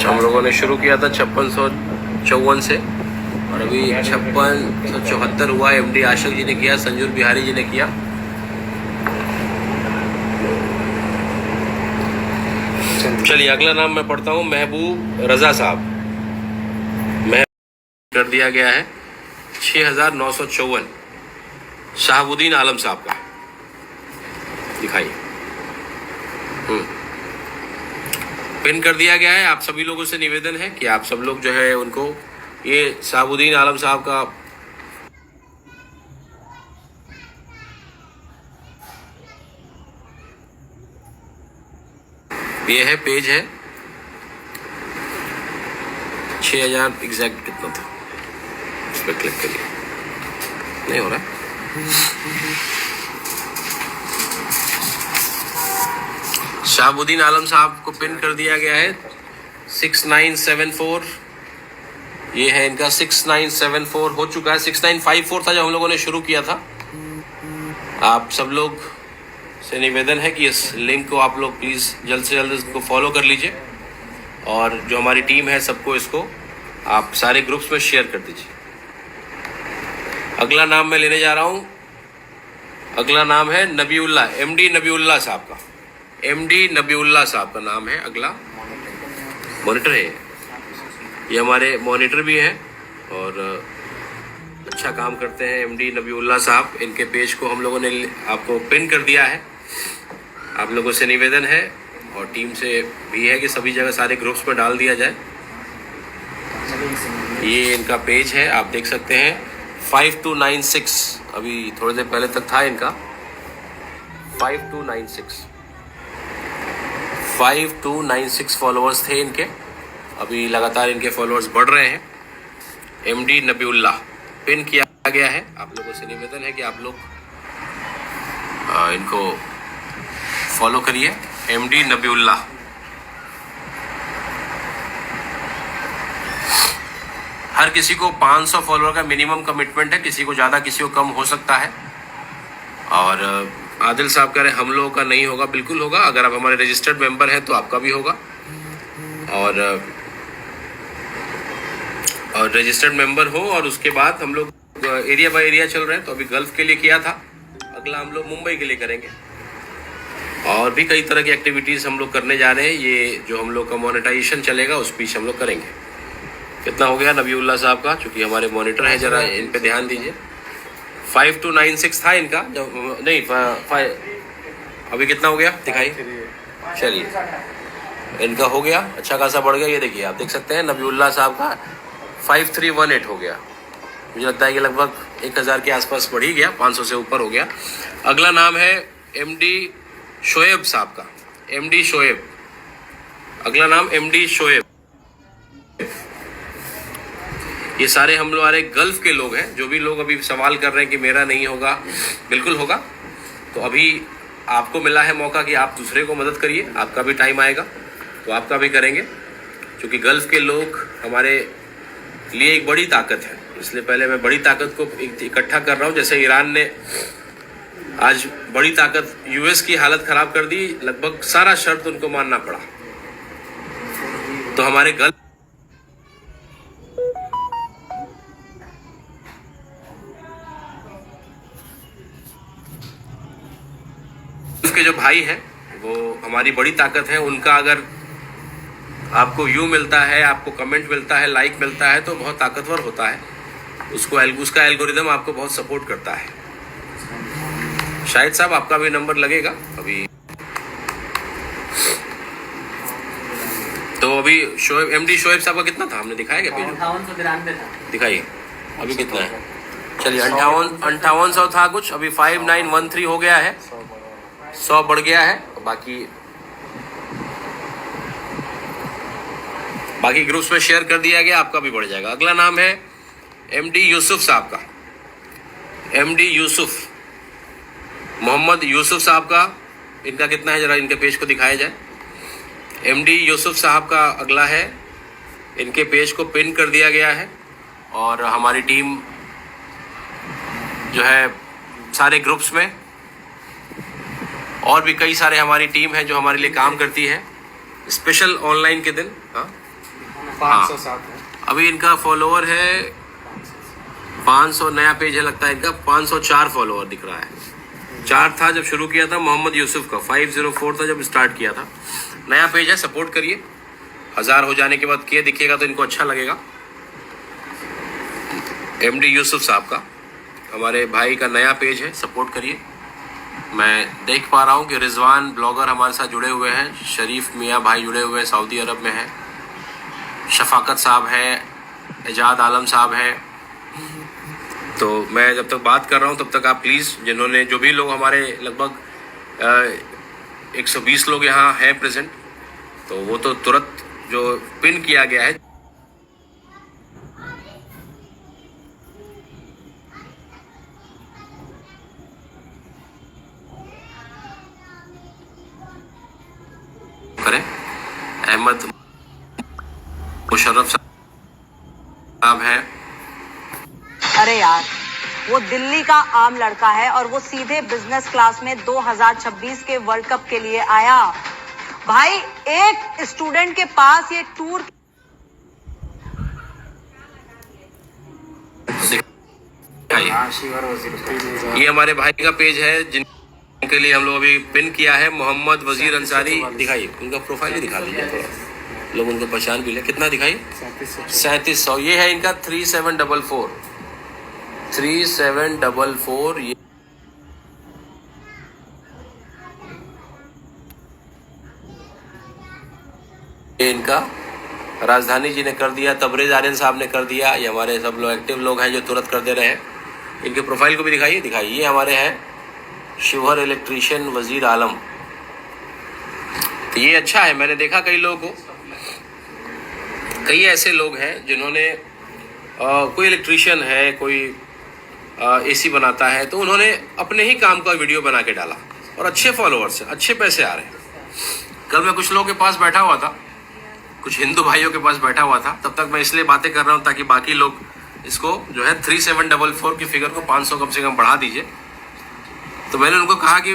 हम लोगों ने शुरू किया था 5654 से, और अभी 5674 हुआ। MD आशिक जी ने किया, संजूर बिहारी जी ने किया। चलिए अगला नाम मैं पढ़ता हूँ, महबूब रजा साहब। महबूब कर दिया गया है 6954। शहाबुद्दीन आलम साहब का दिखाइए, पिन कर दिया गया है। आप सभी लोगों से निवेदन है कि आप सब लोग जो है उनको, ये शहाबुद्दीन आलम साहब का ये है पेज है। 6000 एग्जैक्ट कितना था, इस पर क्लिक करिए, नहीं हो रहा। शहाबुद्दीन आलम साहब को पिन कर दिया गया है 6974। ये है इनका 6974 हो चुका है। 6954 था जब हम लोगों ने शुरू किया था। आप सब लोग से निवेदन है कि इस लिंक को आप लोग प्लीज़ जल्द से जल्द इसको फॉलो कर लीजिए, और जो हमारी टीम है सबको इसको आप सारे ग्रुप्स में शेयर कर दीजिए। अगला नाम मैं लेने जा रहा हूँ अगला नाम है नबीउल्ला, एमडी नबीउल्ला साहब का। एमडी नबीउल्ला साहब का नाम है अगला। मॉनिटर है ये हमारे मॉनिटर भी हैं और अच्छा काम करते हैं एमडी नबीउल्ला साहब। इनके पेज को हम लोगों ने आपको पिन कर दिया है। आप लोगों से निवेदन है और टीम से भी है कि सभी जगह सारे ग्रुप्स में डाल दिया जाए। ये इनका पेज है, आप देख सकते हैं 5296, अभी थोड़ी देर पहले तक था इनका 5296 फॉलोअर्स थे इनके। अभी लगातार इनके फॉलोअर्स बढ़ रहे हैं। एमडी नबीउल्ला पिन किया गया है। आप लोगों से निवेदन है कि आप लोग इनको फॉलो करिए। एमडी नबीउल्ला। हर किसी को 500 फॉलोअर का मिनिमम कमिटमेंट है, किसी को ज़्यादा किसी को कम हो सकता है। और आदिल साहब कह रहे हैं हम लोगों का नहीं होगा, बिल्कुल होगा। अगर आप हमारे रजिस्टर्ड मेंबर हैं तो आपका भी होगा। और रजिस्टर्ड मेंबर हो और उसके बाद हम लोग एरिया बाय एरिया चल रहे हैं। तो अभी गल्फ के लिए किया था, अगला हम लोग मुंबई के लिए करेंगे। और भी कई तरह की एक्टिविटीज़ हम लोग करने जा रहे हैं। ये जो हम लोग का मोनेटाइजेशन चलेगा उस बीच हम लोग करेंगे। कितना हो गया नबीउल्ला साहब का, चूँकि हमारे मॉनिटर है, ज़रा इन पे ध्यान दीजिए। 5296 था इनका, जब नहीं अभी कितना हो गया दिखाइए। चलिए इनका हो गया, अच्छा खासा बढ़ गया। ये देखिए आप देख सकते हैं नबीउल्ला साहब का 5318 हो गया। मुझे लगता है कि लगभग 1000 के आसपास बढ़ ही गया, 500 से ऊपर हो गया। अगला नाम है एमडी शोएब साहब का। एमडी शोएब, अगला नाम एमडी शोएब। ये सारे हम लोग हमारे गल्फ के लोग हैं। जो भी लोग अभी सवाल कर रहे हैं कि मेरा नहीं होगा, बिल्कुल होगा। तो अभी आपको मिला है मौका कि आप दूसरे को मदद करिए। आपका भी टाइम आएगा तो आपका भी करेंगे, क्योंकि गल्फ के लोग हमारे लिए एक बड़ी ताकत है। इसलिए पहले मैं बड़ी ताकत को इकट्ठा कर रहा हूँ। जैसे ईरान ने आज बड़ी ताकत यूएस की हालत ख़राब कर दी, लगभग सारा शर्त उनको मानना पड़ा। तो हमारे गल्फ के जो भाई हैं वो हमारी बड़ी ताकत है। उनका अगर आपको व्यू मिलता है, आपको कमेंट मिलता है, लाइक मिलता है तो बहुत ताकतवर होता है। उसका एल्गोरिदम आपको बहुत सपोर्ट करता है। शाहिद साहब आपका भी नंबर लगेगा अभी। तो अभी शोएब, एमडी शोएब साहब का कितना था, हमने दिखाया क्या पेज? 5893 था। दिखाइए अभी कितना है। चलिए 5800 था कुछ, अभी 5913 हो गया है, 100 बढ़ गया है। बाकी ग्रुप्स में शेयर कर दिया गया, आपका भी बढ़ जाएगा। अगला नाम है एमडी यूसुफ साहब का। एमडी यूसुफ, मोहम्मद यूसुफ साहब का, इनका कितना है जरा इनके पेज को दिखाया जाए। एमडी यूसुफ साहब का अगला है, इनके पेज को पिन कर दिया गया है। और हमारी टीम जो है सारे ग्रुप्स में, और भी कई सारे हमारी टीम है जो हमारे लिए काम करती है स्पेशल ऑनलाइन के दिन। हाँ 507 अभी इनका फॉलोअर है 500, नया पेज है लगता है इनका। 504 फॉलोअर दिख रहा है। 4 था जब शुरू किया था मोहम्मद यूसुफ का, 504 था जब स्टार्ट किया था। नया पेज है, सपोर्ट करिए। 1000 हो जाने के बाद के दिखेगा तो इनको अच्छा लगेगा। एमडी यूसुफ साहब का, हमारे भाई का नया पेज है, सपोर्ट करिए। मैं देख पा रहा हूँ कि रिजवान ब्लॉगर हमारे साथ जुड़े हुए हैं, शरीफ मियाँ भाई जुड़े हुए हैं, सऊदी अरब में है, शफाकत साहब हैं, एजाद आलम साहब हैं। तो मैं जब तक बात कर रहा हूँ तब तक आप प्लीज़, जिन्होंने जो भी लोग हमारे लगभग 120 लोग यहाँ हैं प्रेजेंट, तो वो तो तुरंत जो पिन किया गया है करें। अहमद मुशर्रफ साहब हैं। अरे यार, वो दिल्ली का आम लड़का है और वो सीधे बिजनेस क्लास में 2026 के वर्ल्ड कप के लिए आया। भाई, एक स्टूडेंट के पास ये टूर हाँ शिवर वजीर। ये हमारे भाई का पेज है जिनके लिए हम लोग अभी पिन किया है, मोहम्मद वजीर अंसारी। दिखाइए उनका प्रोफाइल ही दिखा दीजिए थोड़ा, लोग उनको पहचान भी ले। कितना दिखाइए? 3700। ये है इनका 3744 3744। ये इनका राजधानी जी ने कर दिया, तबरेज आर्यन साहब ने कर दिया। ये हमारे सब लोग एक्टिव लोग हैं जो तुरंत कर दे रहे हैं। इनके प्रोफाइल को भी दिखाइए। ये हमारे हैं शिवहर इलेक्ट्रीशियन वजीर आलम। तो ये अच्छा है, मैंने देखा कई लोगों को, कई ऐसे लोग हैं जिन्होंने कोई इलेक्ट्रीशियन है, कोई एसी बनाता है, तो उन्होंने अपने ही काम का वीडियो बना के डाला और अच्छे फॉलोअर्स हैं, अच्छे पैसे आ रहे हैं। कल मैं कुछ लोगों के पास बैठा हुआ था, कुछ हिंदू भाइयों के पास बैठा हुआ था, तब तक मैं इसलिए बातें कर रहा हूँ ताकि बाकी लोग इसको जो है 3744 की फिगर को 500 कम से कम बढ़ा दीजिए। तो मैंने उनको कहा कि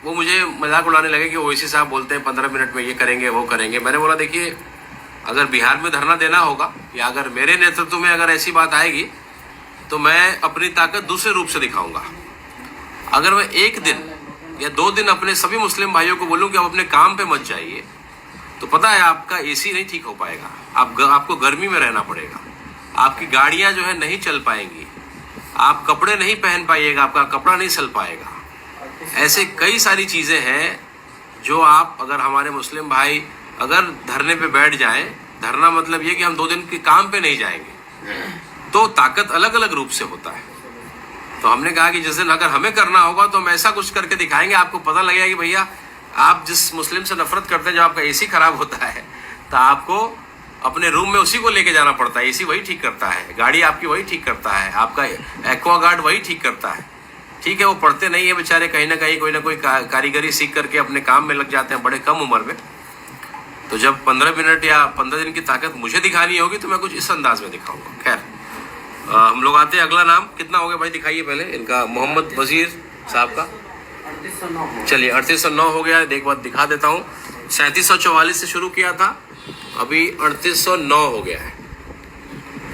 वो मुझे मजाक उड़ाने लगे कि ओवैसी साहब बोलते हैं 15 मिनट में ये करेंगे वो करेंगे। मैंने बोला देखिए, अगर बिहार में धरना देना होगा या अगर मेरे नेतृत्व में अगर ऐसी बात आएगी तो मैं अपनी ताकत दूसरे रूप से दिखाऊंगा। अगर मैं एक दिन या 2 दिन अपने सभी मुस्लिम भाइयों को बोलूं कि आप अपने काम पे मत जाइए, तो पता है आपका एसी नहीं ठीक हो पाएगा, आपको गर्मी में रहना पड़ेगा, आपकी गाड़ियां जो है नहीं चल पाएंगी, आप कपड़े नहीं पहन पाइएगा, आपका कपड़ा नहीं सल पाएगा। ऐसे कई सारी चीज़ें हैं जो आप, अगर हमारे मुस्लिम भाई अगर धरने पे बैठ जाएं, धरना मतलब ये कि हम 2 दिन के काम पे नहीं जाएंगे, तो ताकत अलग अलग रूप से होता है। तो हमने कहा कि जिस दिन अगर हमें करना होगा तो हम ऐसा कुछ करके दिखाएंगे, आपको पता लगेगा कि भैया आप जिस मुस्लिम से नफरत करते हैं, जब आपका एसी खराब होता है तो आपको अपने रूम में उसी को लेके जाना पड़ता है। एसी वही ठीक करता है, गाड़ी आपकी वही ठीक करता है, आपका एक्वागार्ड वही ठीक करता है। ठीक है, वो पढ़ते नहीं है बेचारे, कहीं ना कहीं कोई ना कोई कारीगरी सीख करके अपने काम में लग जाते हैं बड़े कम उम्र में। तो जब 15 मिनट या 15 दिन की ताकत मुझे दिखानी होगी तो मैं कुछ इस अंदाज में दिखाऊंगा। खैर, हम लोग आते हैं अगला नाम। कितना हो गया भाई? दिखाइए पहले इनका, मोहम्मद वजीर साहब का। चलिए 3809 हो गया। एक बार दिखा देता हूँ। 3744 से शुरू किया था, अभी 3809 हो गया है।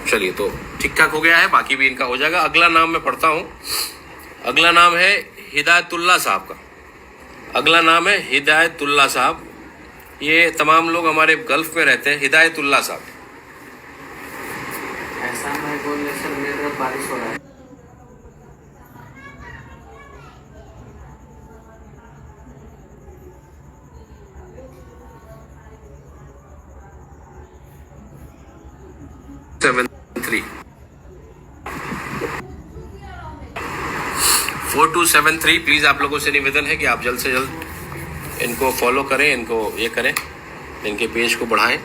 चलिए तो ठीक ठाक हो गया है, बाकी भी इनका हो जाएगा। अगला नाम मैं पढ़ता हूँ। अगला नाम है हिदायतुल्लाह साहब का। अगला नाम है हिदायतुल्लाह साहब। ये तमाम लोग हमारे गल्फ में रहते हैं। हिदायतुल्लाह साहब। ऐसा मैं बोल रहा सर, मेरे तरफ बारिश हो रहा है। थ्री 4273। प्लीज़ आप लोगों से निवेदन है कि आप जल्द से जल्द इनको फॉलो करें, इनको ये करें, इनके पेज को बढ़ाएं।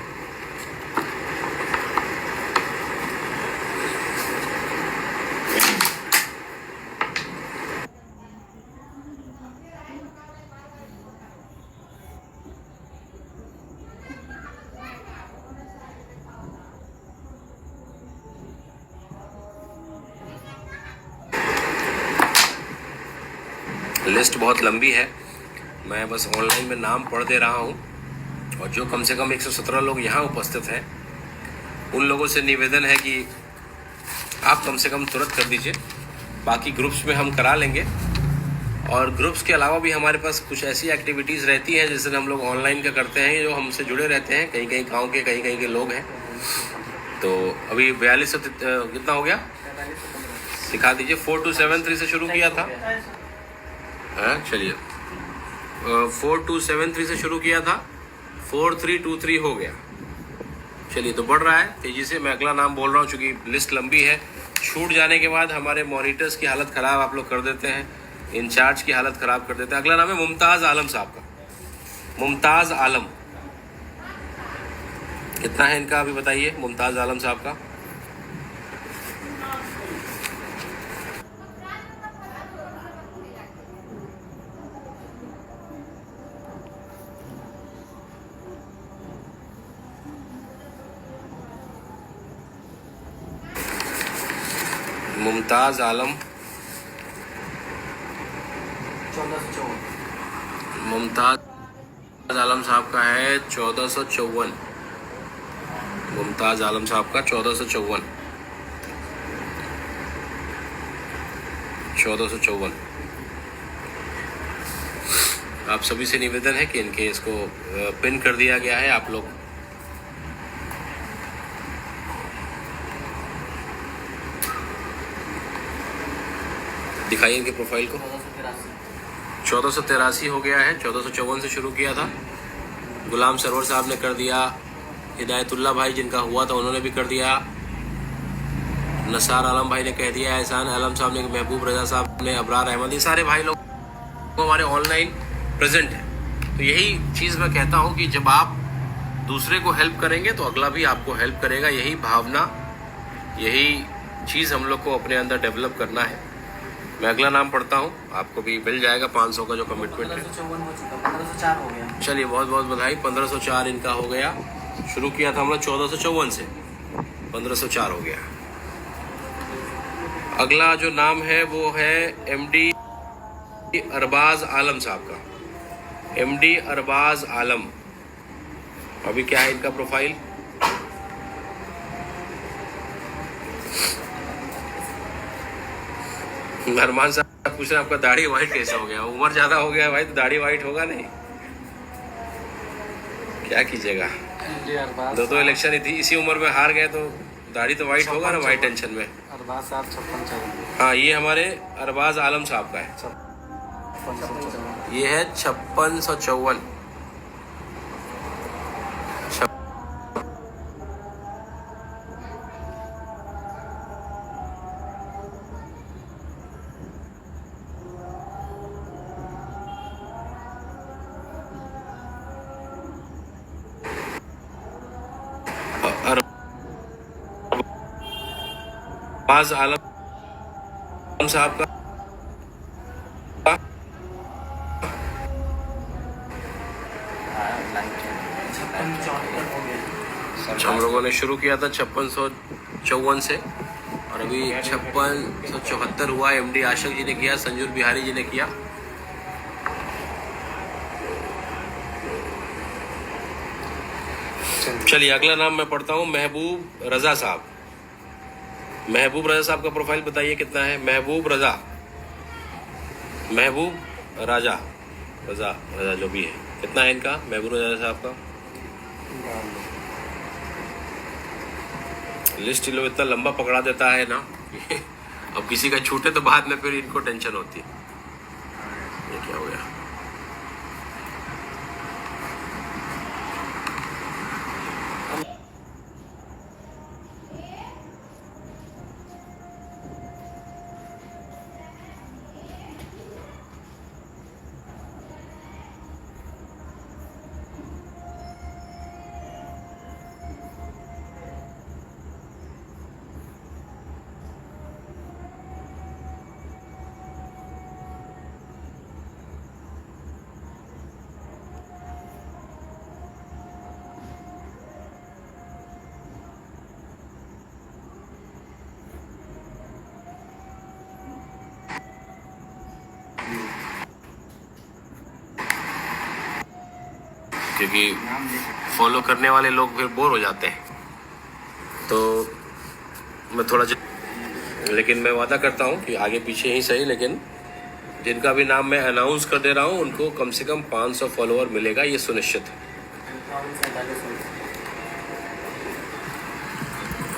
लिस्ट बहुत लंबी है, मैं बस ऑनलाइन में नाम पढ़ दे रहा हूँ। और जो कम से कम 117 लोग यहाँ उपस्थित हैं, उन लोगों से निवेदन है कि आप कम से कम तुरंत कर दीजिए। बाकी ग्रुप्स में हम करा लेंगे, और ग्रुप्स के अलावा भी हमारे पास कुछ ऐसी एक्टिविटीज़ रहती हैं जिससे हम लोग ऑनलाइन का करते हैं, जो हमसे जुड़े रहते हैं। कहीं कहीं गाँव के, कहीं कहीं के लोग हैं। तो अभी 42 कितना हो गया दिखा दीजिए। 4273 से शुरू किया था। हाँ चलिए, 4273 से शुरू किया था, 4323 हो गया। चलिए तो बढ़ रहा है तेज़ी से। मैं अगला नाम बोल रहा हूँ चूँकि लिस्ट लंबी है। छूट जाने के बाद हमारे मॉनिटर्स की हालत ख़राब आप लोग कर देते हैं, इंचार्ज की हालत ख़राब कर देते हैं। अगला नाम है मुमताज़ आलम साहब का। मुमताज़ आलम कितना है इनका अभी बताइए? मुमताज़ आलम साहब का मुमताज़ आलम 1454। मुमताज़ आलम साहब का है 1454। मुमताज़ आलम साहब का 1454। 1454। आप सभी से निवेदन है कि इनके इसको पिन कर दिया गया है। आप लोग दिखाइए इनके प्रोफाइल को। 1483 हो गया है, 1454 से शुरू किया था। गुलाम सरवर साहब ने कर दिया, हिदायतुल्लाह भाई जिनका हुआ था उन्होंने भी कर दिया, नसार आलम भाई ने कह दिया, एहसान आलम साहब ने, महबूब रजा साहब ने, अबरार अहमद, ये सारे भाई लोग हमारे ऑनलाइन प्रेजेंट हैं। तो यही चीज़ मैं कहता हूँ कि जब आप दूसरे को हेल्प करेंगे तो अगला भी आपको हेल्प करेगा। यही भावना, यही चीज़ हम लोग को अपने अंदर डेवलप करना है। मैं अगला नाम पढ़ता हूँ, आपको भी मिल जाएगा 500 का जो कमिटमेंट है। 1504 हो गया। चलिए बहुत बहुत बधाई। 1504 इनका हो गया। शुरू किया था हम लोग 1454 से, 1504 हो गया। अगला जो नाम है वो है MD अरबाज आलम साहब का। MD अरबाज आलम, अभी क्या है इनका प्रोफाइल? अरमान साहब पूछ रहे हैं आपका दाढ़ी वाइट कैसा हो गया? उम्र ज्यादा हो गया भाई तो दाढ़ी वाइट होगा नहीं, क्या कीजिएगा। दो इलेक्शन इसी उम्र में हार गए तो दाढ़ी तो वाइट होगा ना, वाइट टेंशन में। अरबाज साहब 5654। हाँ, ये हमारे अरबाज आलम साहब का है। ये है 5654। अरबाज आलम साहब का हम लोगों ने शुरू किया था 5654 से और अभी 5674 हुआ। MD आशक जी ने किया, संजूर बिहारी जी ने किया। चलिए अगला नाम मैं पढ़ता हूँ, महबूब रजा साहब। महबूब रजा साहब का प्रोफाइल बताइए कितना है? महबूब रजा, महबूब राजा, रजा रजा जो भी है, कितना है इनका महबूब रजा साहब का? लिस्ट लोग इतना लंबा पकड़ा देता है ना अब किसी का छूटे तो बाद में फिर इनको टेंशन होती है, ये क्या हो गया। क्योंकि फॉलो करने वाले लोग फिर बोर हो जाते हैं, तो मैं थोड़ा लेकिन मैं वादा करता हूँ कि आगे पीछे ही सही, लेकिन जिनका भी नाम मैं अनाउंस कर दे रहा हूँ उनको कम से कम 500 फॉलोअर मिलेगा, ये सुनिश्चित है।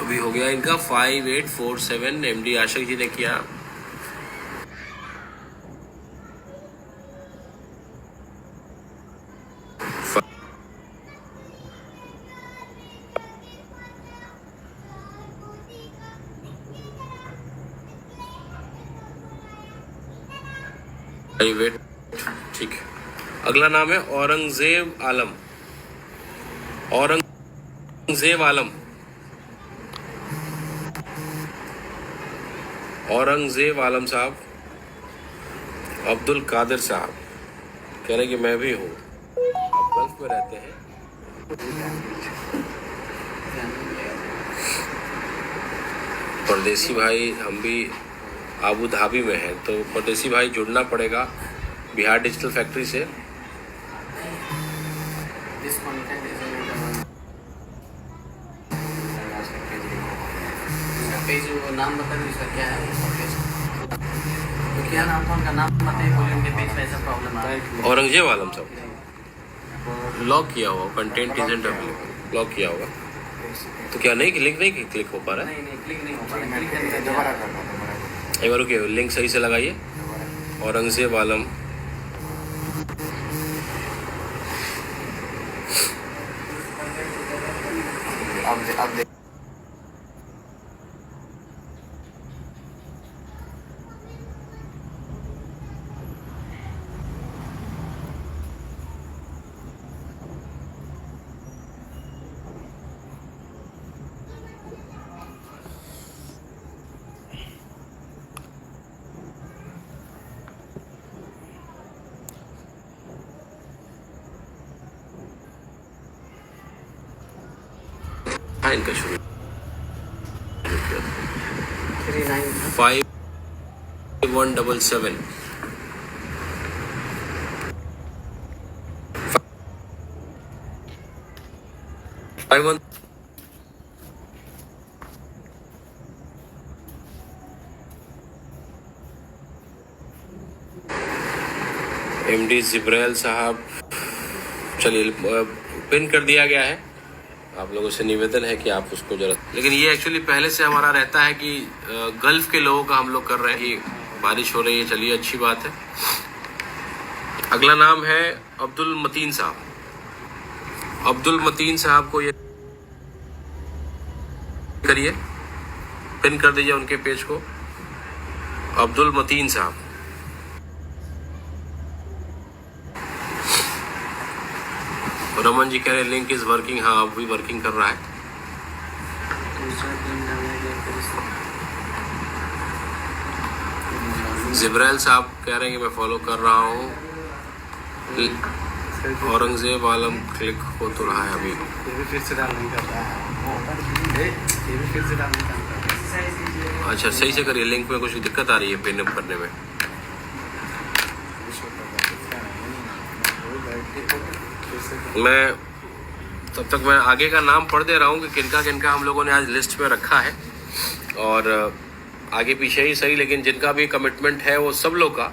अभी हो गया इनका 5847, MD आशक जी ने किया। वेट, ठीक है। अगला नाम है औरंगजेब आलम। औरंगजेब आलम, औरंगजेब आलम साहब। अब्दुल कादिर साहब कह रहे कि मैं भी हूँ, आप गल्फ में रहते हैं। परदेसी भाई हम भी आबू धाबी में है, तो परदेसी भाई जुड़ना पड़ेगा बिहार डिजिटल फैक्ट्री से। पेज नाम बता दीजिए क्या है। तो क्या नाम था उनका? नाम बताइए, बोलिए उनके पेज पे ऐसा प्रॉब्लम आ रहा है। औरंगजेब आलम साहब लॉक किया हुआ, कंटेंट इजंट अवेलेबल, लॉक किया हुआ। तो क्या नहीं लिंक नहीं क्लिक हो पा रहा है? नहीं क्लिक नहीं हो पा रहा है, क्लिक करने का दोबारा करना। एक बार रुकिए, लिंक सही से लगाइए। औरंगजेब आलम अब देख हाँ, इनका शुरू 39 5177 51 एमडी जिब्राइल साहब। चलिए, पिन कर दिया गया है। आप लोगों से निवेदन है कि आप उसको जरा, लेकिन ये एक्चुअली पहले से हमारा रहता है कि गल्फ के लोगों का हम लोग कर रहे हैं। ये बारिश हो रही है, चलिए अच्छी बात है। अगला नाम है अब्दुल मतीन साहब। अब्दुल मतीन साहब को ये करिए, पिन कर दीजिए उनके पेज को। अब्दुल मतीन साहब, रमन जी कह रहे लिंक इज वर्किंग। हाँ, अब भी वर्किंग कर रहा है। जिब्राइल साहब कह रहे हैं कि मैं फॉलो कर रहा हूँ। औरंगजेब आलम क्लिक हो तो रहा है अभी। ये भी फिर से डाल नहीं कर रहा है। ये भी फिर से डाल नहीं कर रहा है। अच्छा, सही से करिए। लिंक में कुछ दिक्कत आ रही है पिन अप करने में। मैं तब तक मैं आगे का नाम पढ़ दे रहा हूँ कि किनका किनका हम लोगों ने आज लिस्ट में रखा है। और आगे पीछे ही सही, लेकिन जिनका भी कमिटमेंट है वो सब लोग का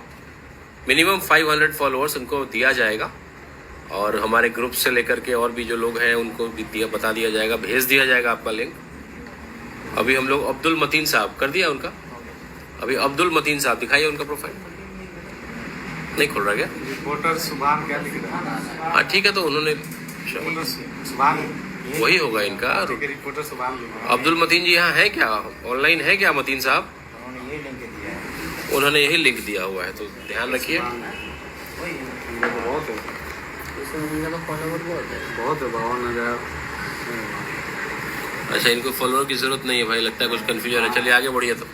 मिनिमम 500 फॉलोअर्स उनको दिया जाएगा। और हमारे ग्रुप से लेकर के और भी जो लोग हैं उनको भी बता दिया जाएगा, भेज दिया जाएगा आपका लिंक। अभी हम लोग अब्दुल मतीन साहब कर दिया उनका। अभी अब्दुल मतीन साहब दिखाइए उनका प्रोफाइल। नहीं खुल रहा क्या? रिपोर्टर सुभान क्या लिख रहा है? हाँ ठीक है, तो उन्होंने सुभान वही होगा इनका। रिपोर्टर सुभान लिख रहा है। अब्दुल मतीन जी यहाँ है क्या, ऑनलाइन है क्या मतीन साहब? उन्होंने यही लिंक दिया हुआ है, तो ध्यान रखिए। बहुत है, बहुत है 52,000। अच्छा, इनको फॉलोअर की जरूरत नहीं है भाई, लगता है कुछ कंफ्यूजन है। चलिए आगे बढ़िए। तो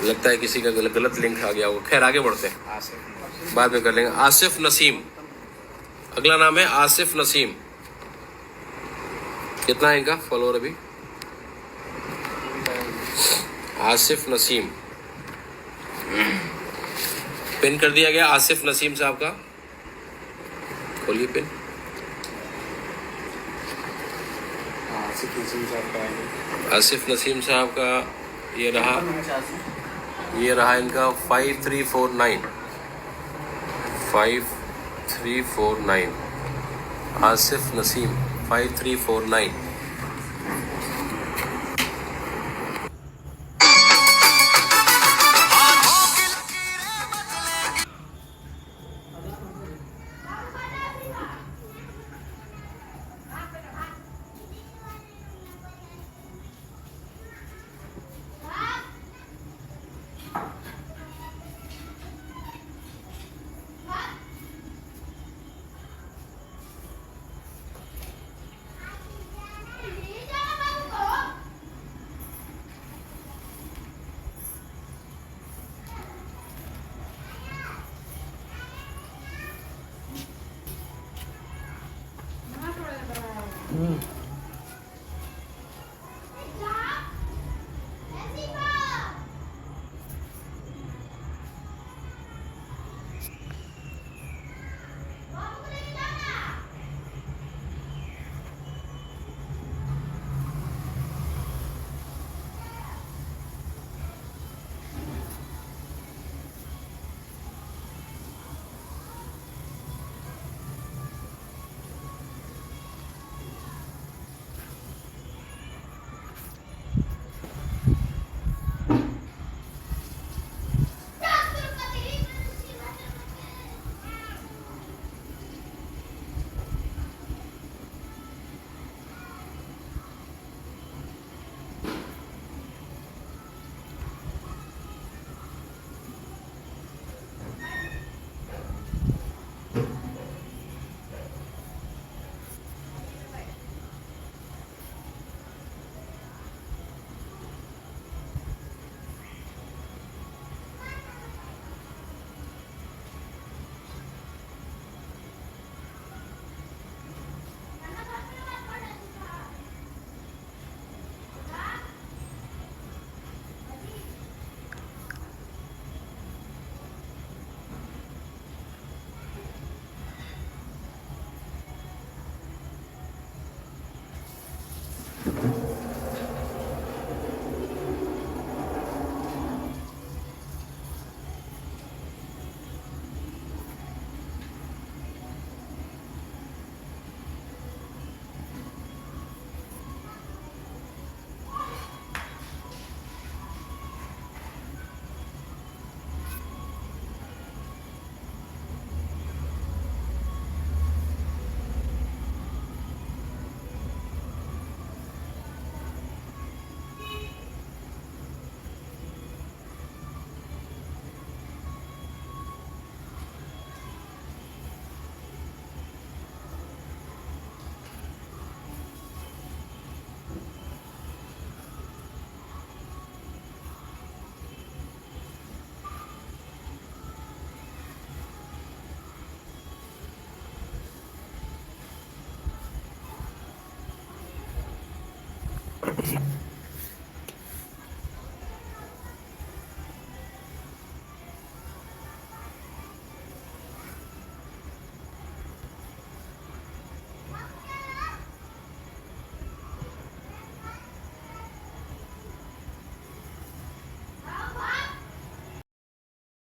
लगता है किसी का गलत लिंक आ गया होगा। खैर आगे बढ़ते हैं, बाद में कर लेंगे। आसिफ नसीम, अगला नाम है आसिफ नसीम। कितना है इनका फॉलोअर अभी? आसिफ नसीम, पिन कर दिया गया आसिफ नसीम साहब का। खोलिए पिन। आसिफ नसीम साहब का ये रहा इनका 5349 5349। आसिफ नसीम 5349।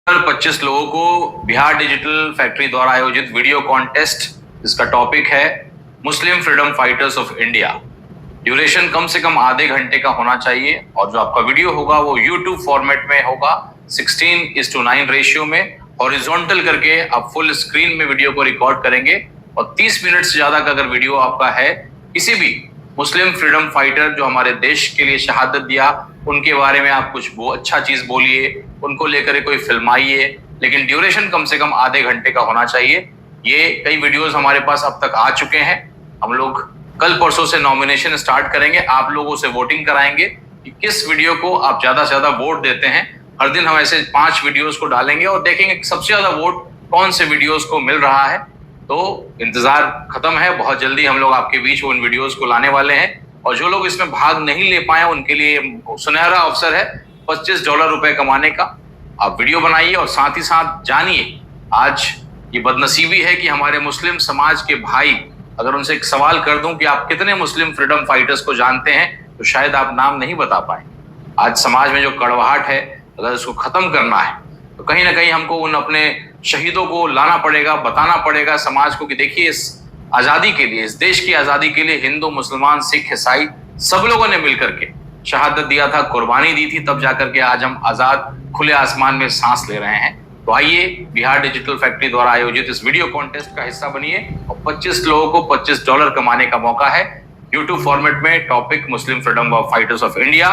25 लोगों को बिहार डिजिटल फैक्ट्री द्वारा आयोजित वीडियो कॉन्टेस्ट, इसका टॉपिक है Muslim freedom fighters of India. Duration कम से कम आधे घंटे का होना चाहिए और जो आपका वीडियो होगा वो यूट्यूब फॉर्मेट में होगा, 16:9 रेशियो में हॉरिजॉन्टल करके आप फुल स्क्रीन में वीडियो को रिकॉर्ड करेंगे। और 30 मिनट से ज्यादा का अगर वीडियो आपका है, किसी भी मुस्लिम फ्रीडम फाइटर जो हमारे देश के लिए शहादत दिया उनके बारे में आप कुछ अच्छा चीज बोलिए, उनको लेकर कोई फिल्माइए, लेकिन ड्यूरेशन कम से कम आधे घंटे का होना चाहिए। ये कई वीडियोस हमारे पास अब तक आ चुके हैं। हम लोग कल परसों से नॉमिनेशन स्टार्ट करेंगे, आप लोगों से वोटिंग कराएंगे कि किस वीडियो को आप ज्यादा से ज्यादा वोट देते हैं। हर दिन हम ऐसे 5 वीडियोस को डालेंगे और देखेंगे सबसे ज्यादा वोट कौन से वीडियोस को मिल रहा है। तो इंतजार खत्म है, बहुत जल्दी हम लोग आपके बीच उन वीडियोस को लाने वाले हैं। और जो लोग इसमें भाग नहीं ले पाए उनके लिए सुनहरा अवसर है $25 कमाने का। आप वीडियो बनाइए और साथ ही साथ जानिए, आज ये बदनसीबी है कि हमारे मुस्लिम समाज के भाई, अगर उनसे एक सवाल कर दूं कि आप कितने मुस्लिम फ्रीडम फाइटर्स को जानते हैं, तो शायद आप नाम नहीं बता पाए। आज समाज में जो कड़वाहट है, अगर इसको खत्म करना है तो कहीं ना कहीं हमको उन अपने शहीदों को लाना पड़ेगा, बताना पड़ेगा समाज को कि देखिए इस आजादी के लिए, इस देश की आजादी के लिए हिंदू, मुसलमान, सिख, ईसाई सब लोगों ने मिलकर के शहादत दिया था, कुर्बानी दी थी, तब जाकर के आज हम आजाद खुले आसमान में सांस ले रहे हैं। तो आइए बिहार डिजिटल फैक्ट्री द्वारा आयोजित इस वीडियो कॉन्टेस्ट का हिस्सा बनिए और 25 लोगों को $25 कमाने का मौका है। यूट्यूब फॉर्मेट में topic Muslim freedom fighters of India.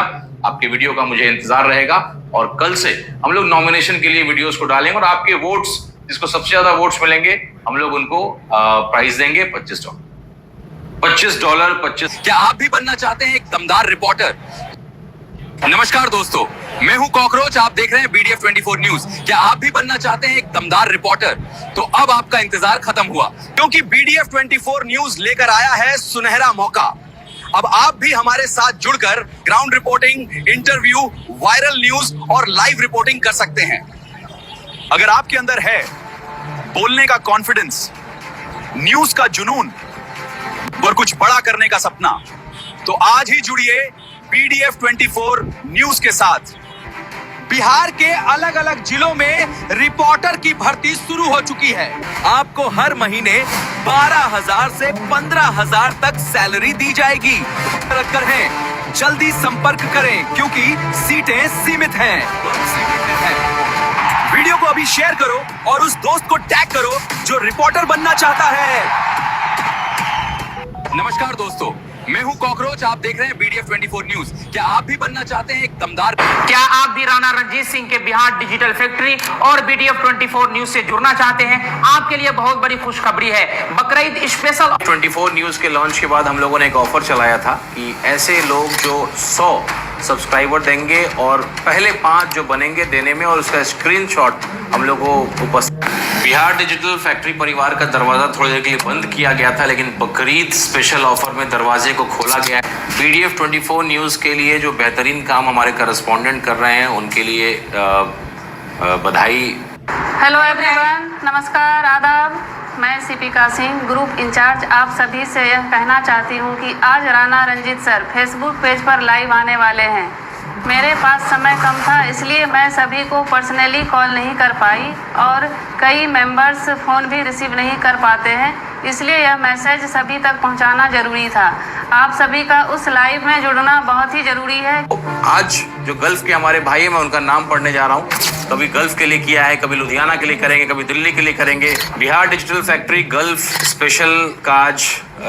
आपके वीडियो का मुझे इंतजार रहेगा और कल से हम लोग नॉमिनेशन के लिए वीडियोस को डालेंगे और आपके वोट्स, जिसको सबसे ज्यादा वोट्स मिलेंगे, हम लोग उनको प्राइज देंगे $25। $25। क्या आप भी बनना चाहते हैं एक दमदार रिपोर्टर? नमस्कार दोस्तों, मैं हूं कॉकरोच, आप देख रहे हैं BDF 24 न्यूज। क्या आप भी बनना चाहते हैं एक दमदार रिपोर्टर? तो अब आपका इंतजार खत्म हुआ, क्योंकि BDF 24 न्यूज लेकर आया है सुनहरा मौका। अब आप भी हमारे साथ जुड़कर ground reporting, interview, viral news और लाइव रिपोर्टिंग कर सकते हैं। अगर आपके अंदर है बोलने का कॉन्फिडेंस, न्यूज का जुनून और कुछ बड़ा करने का सपना, तो आज ही जुड़िए BDF 24 न्यूज के साथ। बिहार के अलग अलग जिलों में रिपोर्टर की भर्ती शुरू हो चुकी है। आपको हर महीने 12,000 से 15,000 तक सैलरी दी जाएगी। रखकर हैं, जल्दी संपर्क करें क्योंकि सीटें सीमित हैं। वीडियो को अभी शेयर करो और उस दोस्त को टैग करो जो रिपोर्टर बनना चाहता है। नमस्कार दोस्तों, मैं हूं कॉकरोच, आप देख रहे हैं BDF 24 न्यूज। क्या आप भी बनना चाहते हैं एक दमदार? क्या आप भी राणा रणजीत सिंह के बिहार डिजिटल फैक्ट्री और BDF 24 न्यूज से जुड़ना चाहते हैं? आपके लिए बहुत बड़ी खुशखबरी है, बकरीद स्पेशल। 24 न्यूज के लॉन्च के बाद हम लोगों ने एक ऑफर चलाया था कि ऐसे लोग जो 100 सब्सक्राइबर देंगे और पहले 5 जो बनेंगे देने में, और उसका स्क्रीनशॉट हम लोग को उपस्थित। बिहार डिजिटल फैक्ट्री परिवार का दरवाजा थोड़ी देर के लिए बंद किया गया था, लेकिन बकरीद स्पेशल ऑफर में दरवाजे को खोला गया है। BDF 24 न्यूज के लिए जो बेहतरीन काम हमारे करस्पॉन्डेंट कर रहे हैं, उनके लिए बधाई। हेलो एवरीवन, नमस्कार, आदाब। मैं सिपिका सिंह, ग्रुप इंचार्ज, आप सभी से यह कहना चाहती हूं कि आज Rana Ranjit sir Facebook page पर लाइव आने वाले हैं। मेरे पास समय कम था, इसलिए मैं सभी को पर्सनली कॉल नहीं कर पाई और कई मेंबर्स फ़ोन भी रिसीव नहीं कर पाते हैं, इसलिए यह मैसेज सभी तक पहुंचाना ज़रूरी था। आप सभी का उस लाइव में जुड़ना बहुत ही ज़रूरी है। आज जो गल्फ के हमारे भाई हैं, मैं उनका नाम पढ़ने जा रहा हूँ। कभी गल्फ के लिए किया है, कभी लुधियाना के लिए करेंगे, कभी दिल्ली के लिए करेंगे। Bihar digital factory gulf special का आज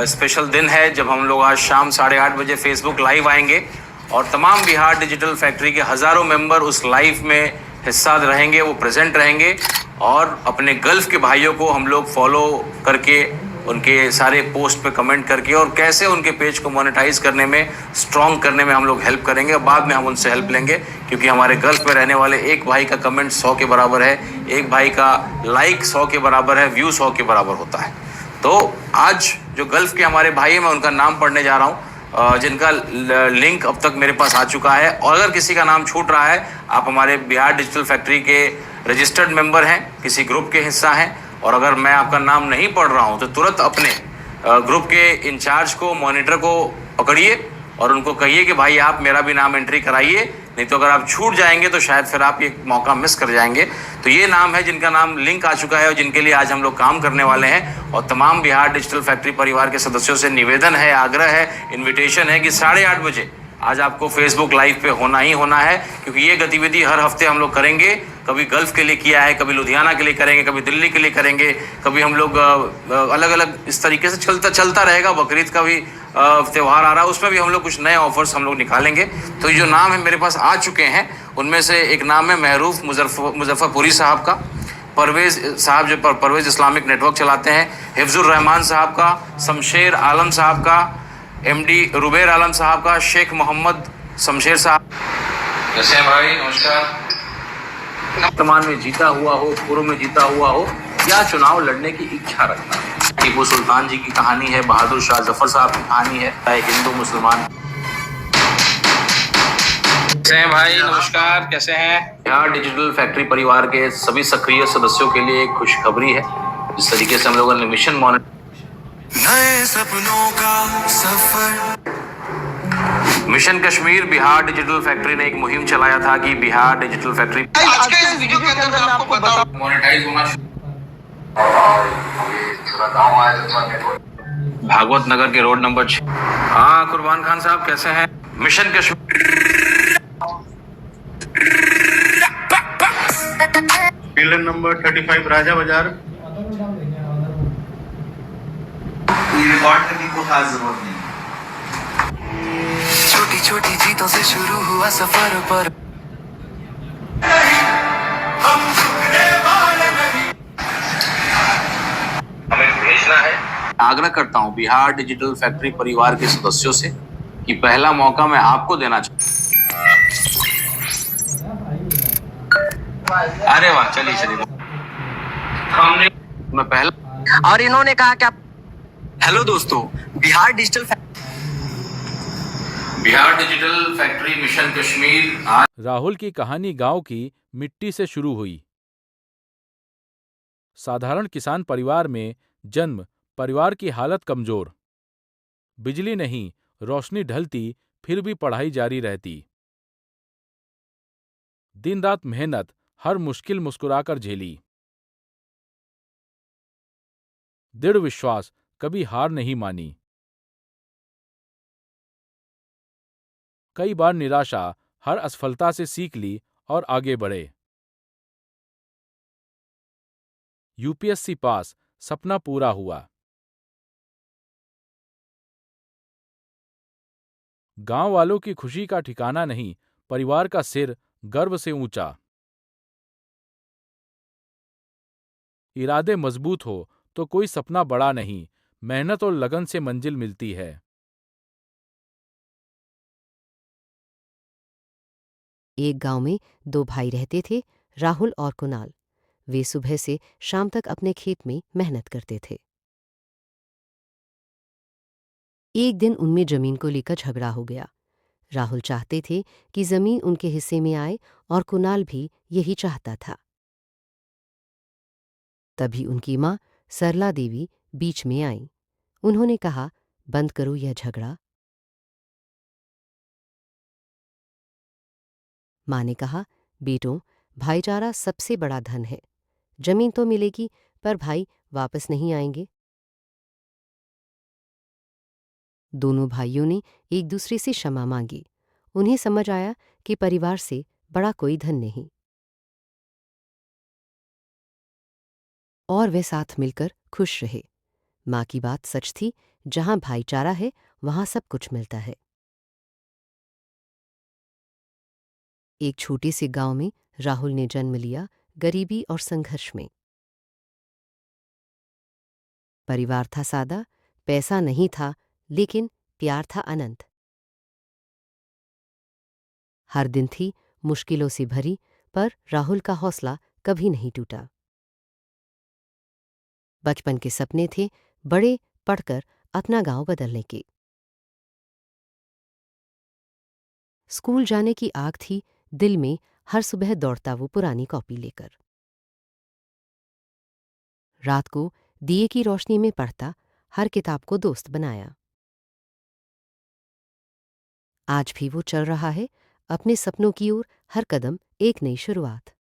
स्पेशल दिन है, जब हम लोग आज शाम 8:30 बजे फेसबुक लाइव आएंगे और तमाम बिहार डिजिटल फैक्ट्री के हज़ारों मेंबर उस लाइव में हिस्सा रहेंगे, वो प्रेजेंट रहेंगे और अपने गल्फ के भाइयों को हम लोग फॉलो करके, उनके सारे पोस्ट पे कमेंट करके और कैसे उनके पेज को मोनेटाइज करने में, स्ट्रॉन्ग करने में हम लोग हेल्प करेंगे। बाद में हम उनसे हेल्प लेंगे, क्योंकि हमारे गल्फ में रहने वाले एक भाई का कमेंट 100 के बराबर है, एक भाई का लाइक 100 के बराबर है, व्यू 100 के बराबर होता है। तो आज जो गल्फ के हमारे भाई हैं, मैं उनका नाम पढ़ने जा रहा हूँ, जिनका लिंक अब तक मेरे पास आ चुका है। और अगर किसी का नाम छूट रहा है, आप हमारे बिहार डिजिटल फैक्ट्री के रजिस्टर्ड मेंबर हैं, किसी ग्रुप के हिस्सा हैं, और अगर मैं आपका नाम नहीं पढ़ रहा हूं तो तुरंत अपने ग्रुप के इंचार्ज को, मॉनिटर को पकड़िए और उनको कहिए कि भाई आप मेरा भी नाम एंट्री कराइए, नहीं तो अगर आप छूट जाएंगे तो शायद फिर आप ये मौका मिस कर जाएंगे। तो ये नाम है जिनका नाम लिंक आ चुका है और जिनके लिए आज हम लोग काम करने वाले हैं। और तमाम बिहार डिजिटल फैक्ट्री परिवार के सदस्यों से निवेदन है, आग्रह है, इन्विटेशन है कि 8:30 बजे आज आपको फेसबुक लाइव पे होना ही होना है, क्योंकि ये गतिविधि हर हफ्ते हम लोग करेंगे। कभी गल्फ के लिए किया है, कभी लुधियाना के लिए करेंगे, कभी दिल्ली के लिए करेंगे, कभी हम लोग अलग अलग इस तरीके से चलता रहेगा। बकरीद का भी त्यौहार आ रहा है, उसमें भी हम लोग कुछ नए ऑफर्स हम लोग निकालेंगे। तो ये जो नाम है मेरे पास आ चुके हैं, उनमें से एक नाम है महरूफ मुजफ्फरपुरी साहब का, परवेज़ साहब जो परवेज़ इस्लामिक नेटवर्क चलाते हैं, हिफ्जुर रहमान साहब का, शमशेर आलम साहब का, MD रुबैर आलम साहब का, शेख मोहम्मद शमशेर साहब। कैसे हैं भाई? नमस्कार। वर्तमान में जीता हुआ हो, पूर्व में जीता हुआ हो, या चुनाव लड़ने की इच्छा रखता है। टीपू सुल्तान जी की कहानी है, बहादुर शाह जफर साहब की कहानी है, एक हिंदू मुसलमान। कैसे हैं भाई? नमस्कार। कैसे हैं? बिहार डिजिटल फैक्ट्री परिवार के सभी सक्रिय सदस्यों के लिए एक खुशखबरी है। जिस तरीके से हम लोगों ने मिशन मॉनिटर, नए सपनों का सफर, mission Kashmir Bihar digital factory ने एक मुहिम चलाया था कि बिहार डिजिटल फैक्ट्री आज के इस वीडियो के अंदर मैं आपको बताऊं, मोनेटाइज होना भागवत नगर के रोड नंबर 6। हाँ कुर्बान खान साहब कैसे हैं? मिशन कश्मीर बिल्डिंग नंबर 35 राजा बाजार। रिकॉर्ड करने की खास जरूरत नहीं। छोटी छोटी जीतों से शुरू हुआ सफर पर हमें भेजना है। आग्रह करता हूं बिहार डिजिटल फैक्ट्री परिवार के सदस्यों से कि पहला मौका मैं आपको देना चाहता हूं। अरे वाह, चलिए हमने मैं पहला, और इन्होंने कहा कि हेलो दोस्तों, Bihar digital factory mission Kashmir आज राहुल की कहानी गांव की मिट्टी से शुरू हुई। साधारण किसान परिवार में जन्म, परिवार की हालत कमजोर, बिजली नहीं, रोशनी ढलती, फिर भी पढ़ाई जारी रहती। दिन रात मेहनत, हर मुश्किल मुस्कुराकर झेली। दृढ़ विश्वास, कभी हार नहीं मानी। कई बार निराशा, हर असफलता से सीख ली और आगे बढ़े। UPSC पास, सपना पूरा हुआ। गांव वालों की खुशी का ठिकाना नहीं, परिवार का सिर गर्व से ऊंचा। इरादे मजबूत हो तो कोई सपना बड़ा नहीं, मेहनत और लगन से मंजिल मिलती है। एक गांव में 2 भाई रहते थे, राहुल और कुणाल। वे सुबह से शाम तक अपने खेत में मेहनत करते थे। एक दिन उनमें जमीन को लेकर झगड़ा हो गया। राहुल चाहते थे कि जमीन उनके हिस्से में आए और कुणाल भी यही चाहता था। तभी उनकी मां सरला देवी बीच में आईं। उन्होंने कहा, बंद करो यह झगड़ा। माँ ने कहा, बेटों, भाईचारा सबसे बड़ा धन है। जमीन तो मिलेगी पर भाई वापस नहीं आएंगे। दोनों भाइयों ने एक दूसरे से क्षमा मांगी। उन्हें समझ आया कि परिवार से बड़ा कोई धन नहीं, और वे साथ मिलकर खुश रहे। माँ की बात सच थी, जहां भाईचारा है वहां सब कुछ मिलता है। एक छोटे से गांव में राहुल ने जन्म लिया, गरीबी और संघर्ष में। परिवार था सादा, पैसा नहीं था, लेकिन प्यार था अनंत। हर दिन थी मुश्किलों से भरी, पर राहुल का हौसला कभी नहीं टूटा। बचपन के सपने थे बड़े पढ़कर अपना गांव बदलने के। स्कूल जाने की आग थी दिल में, हर सुबह दौड़ता वो पुरानी कॉपी लेकर। रात को दिए की रोशनी में पढ़ता, हर किताब को दोस्त बनाया। आज भी वो चल रहा है अपने सपनों की ओर, हर कदम एक नई शुरुआत।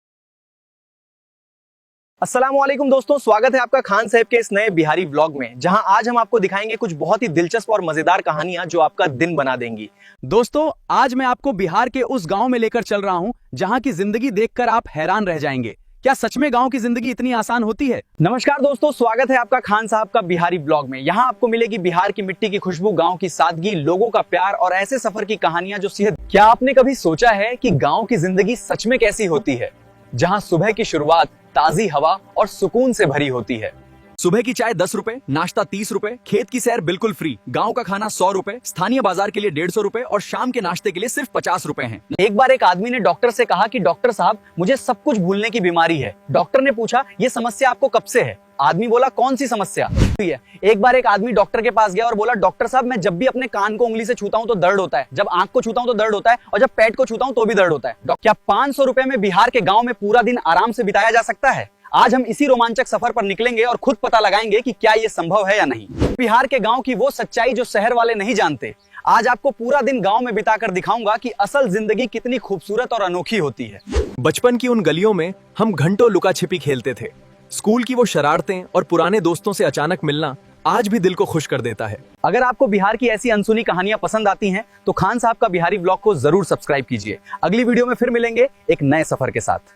अस्सलाम वालेकुम दोस्तों, स्वागत है आपका खान साहब के इस नए बिहारी व्लॉग में, जहां आज हम आपको दिखाएंगे कुछ बहुत ही दिलचस्प और मजेदार कहानियां जो आपका दिन बना देंगी। दोस्तों, आज मैं आपको बिहार के उस गांव में लेकर चल रहा हूं जहां की जिंदगी देखकर आप हैरान रह जाएंगे। क्या सच में गांव की जिंदगी इतनी आसान होती है? नमस्कार दोस्तों, स्वागत है आपका खान साहब का बिहारी ब्लॉग में। यहाँ आपको मिलेगी बिहार की मिट्टी की खुशबू, गांव की सादगी, लोगों का प्यार और ऐसे सफर की कहानियां जो सेहत। क्या आपने कभी सोचा है कि गांव की जिंदगी सच में कैसी होती है, जहां सुबह की शुरुआत ताजी हवा और सुकून से भरी होती है। सुबह की चाय 10 रुपए, नाश्ता 30 रुपए, खेत की सैर बिल्कुल फ्री, गांव का खाना 100 रुपए, स्थानीय बाजार के लिए 150 रुपए और शाम के नाश्ते के लिए सिर्फ 50 रुपए हैं। एक बार एक आदमी ने डॉक्टर से कहा कि डॉक्टर साहब, मुझे सब कुछ भूलने की बीमारी है। डॉक्टर ने पूछा, ये समस्या आपको कब से है? आदमी बोला, कौन सी समस्या? एक बार एक आदमी डॉक्टर के पास गया और बोला, डॉक्टर साहब, मैं जब भी अपने कान को उंगली से छूता हूं तो दर्द होता है, जब आंख को छूता हूं तो दर्द होता है, और जब पेट को छूता हूं तो भी दर्द होता है। क्या 500 रुपए में बिहार के गांव में पूरा दिन आराम से बिताया जा सकता है? आज हम इसी रोमांचक सफर पर निकलेंगे और खुद पता लगाएंगे कि क्या ये संभव है या नहीं। बिहार के गांव की वो सच्चाई जो शहर वाले नहीं जानते। आज आपको पूरा दिन गांव में बिताकर दिखाऊंगा कि असल जिंदगी कितनी खूबसूरत और अनोखी होती है। बचपन की उन गलियों में हम घंटों लुका छिपी खेलते थे। स्कूल की वो शरारतें और पुराने दोस्तों से अचानक मिलना आज भी दिल को खुश कर देता है। अगर आपको बिहार की ऐसी अनसुनी कहानियां पसंद आती हैं तो खान साहब का बिहारी ब्लॉग को जरूर सब्सक्राइब कीजिए। अगली वीडियो में फिर मिलेंगे एक नए सफर के साथ।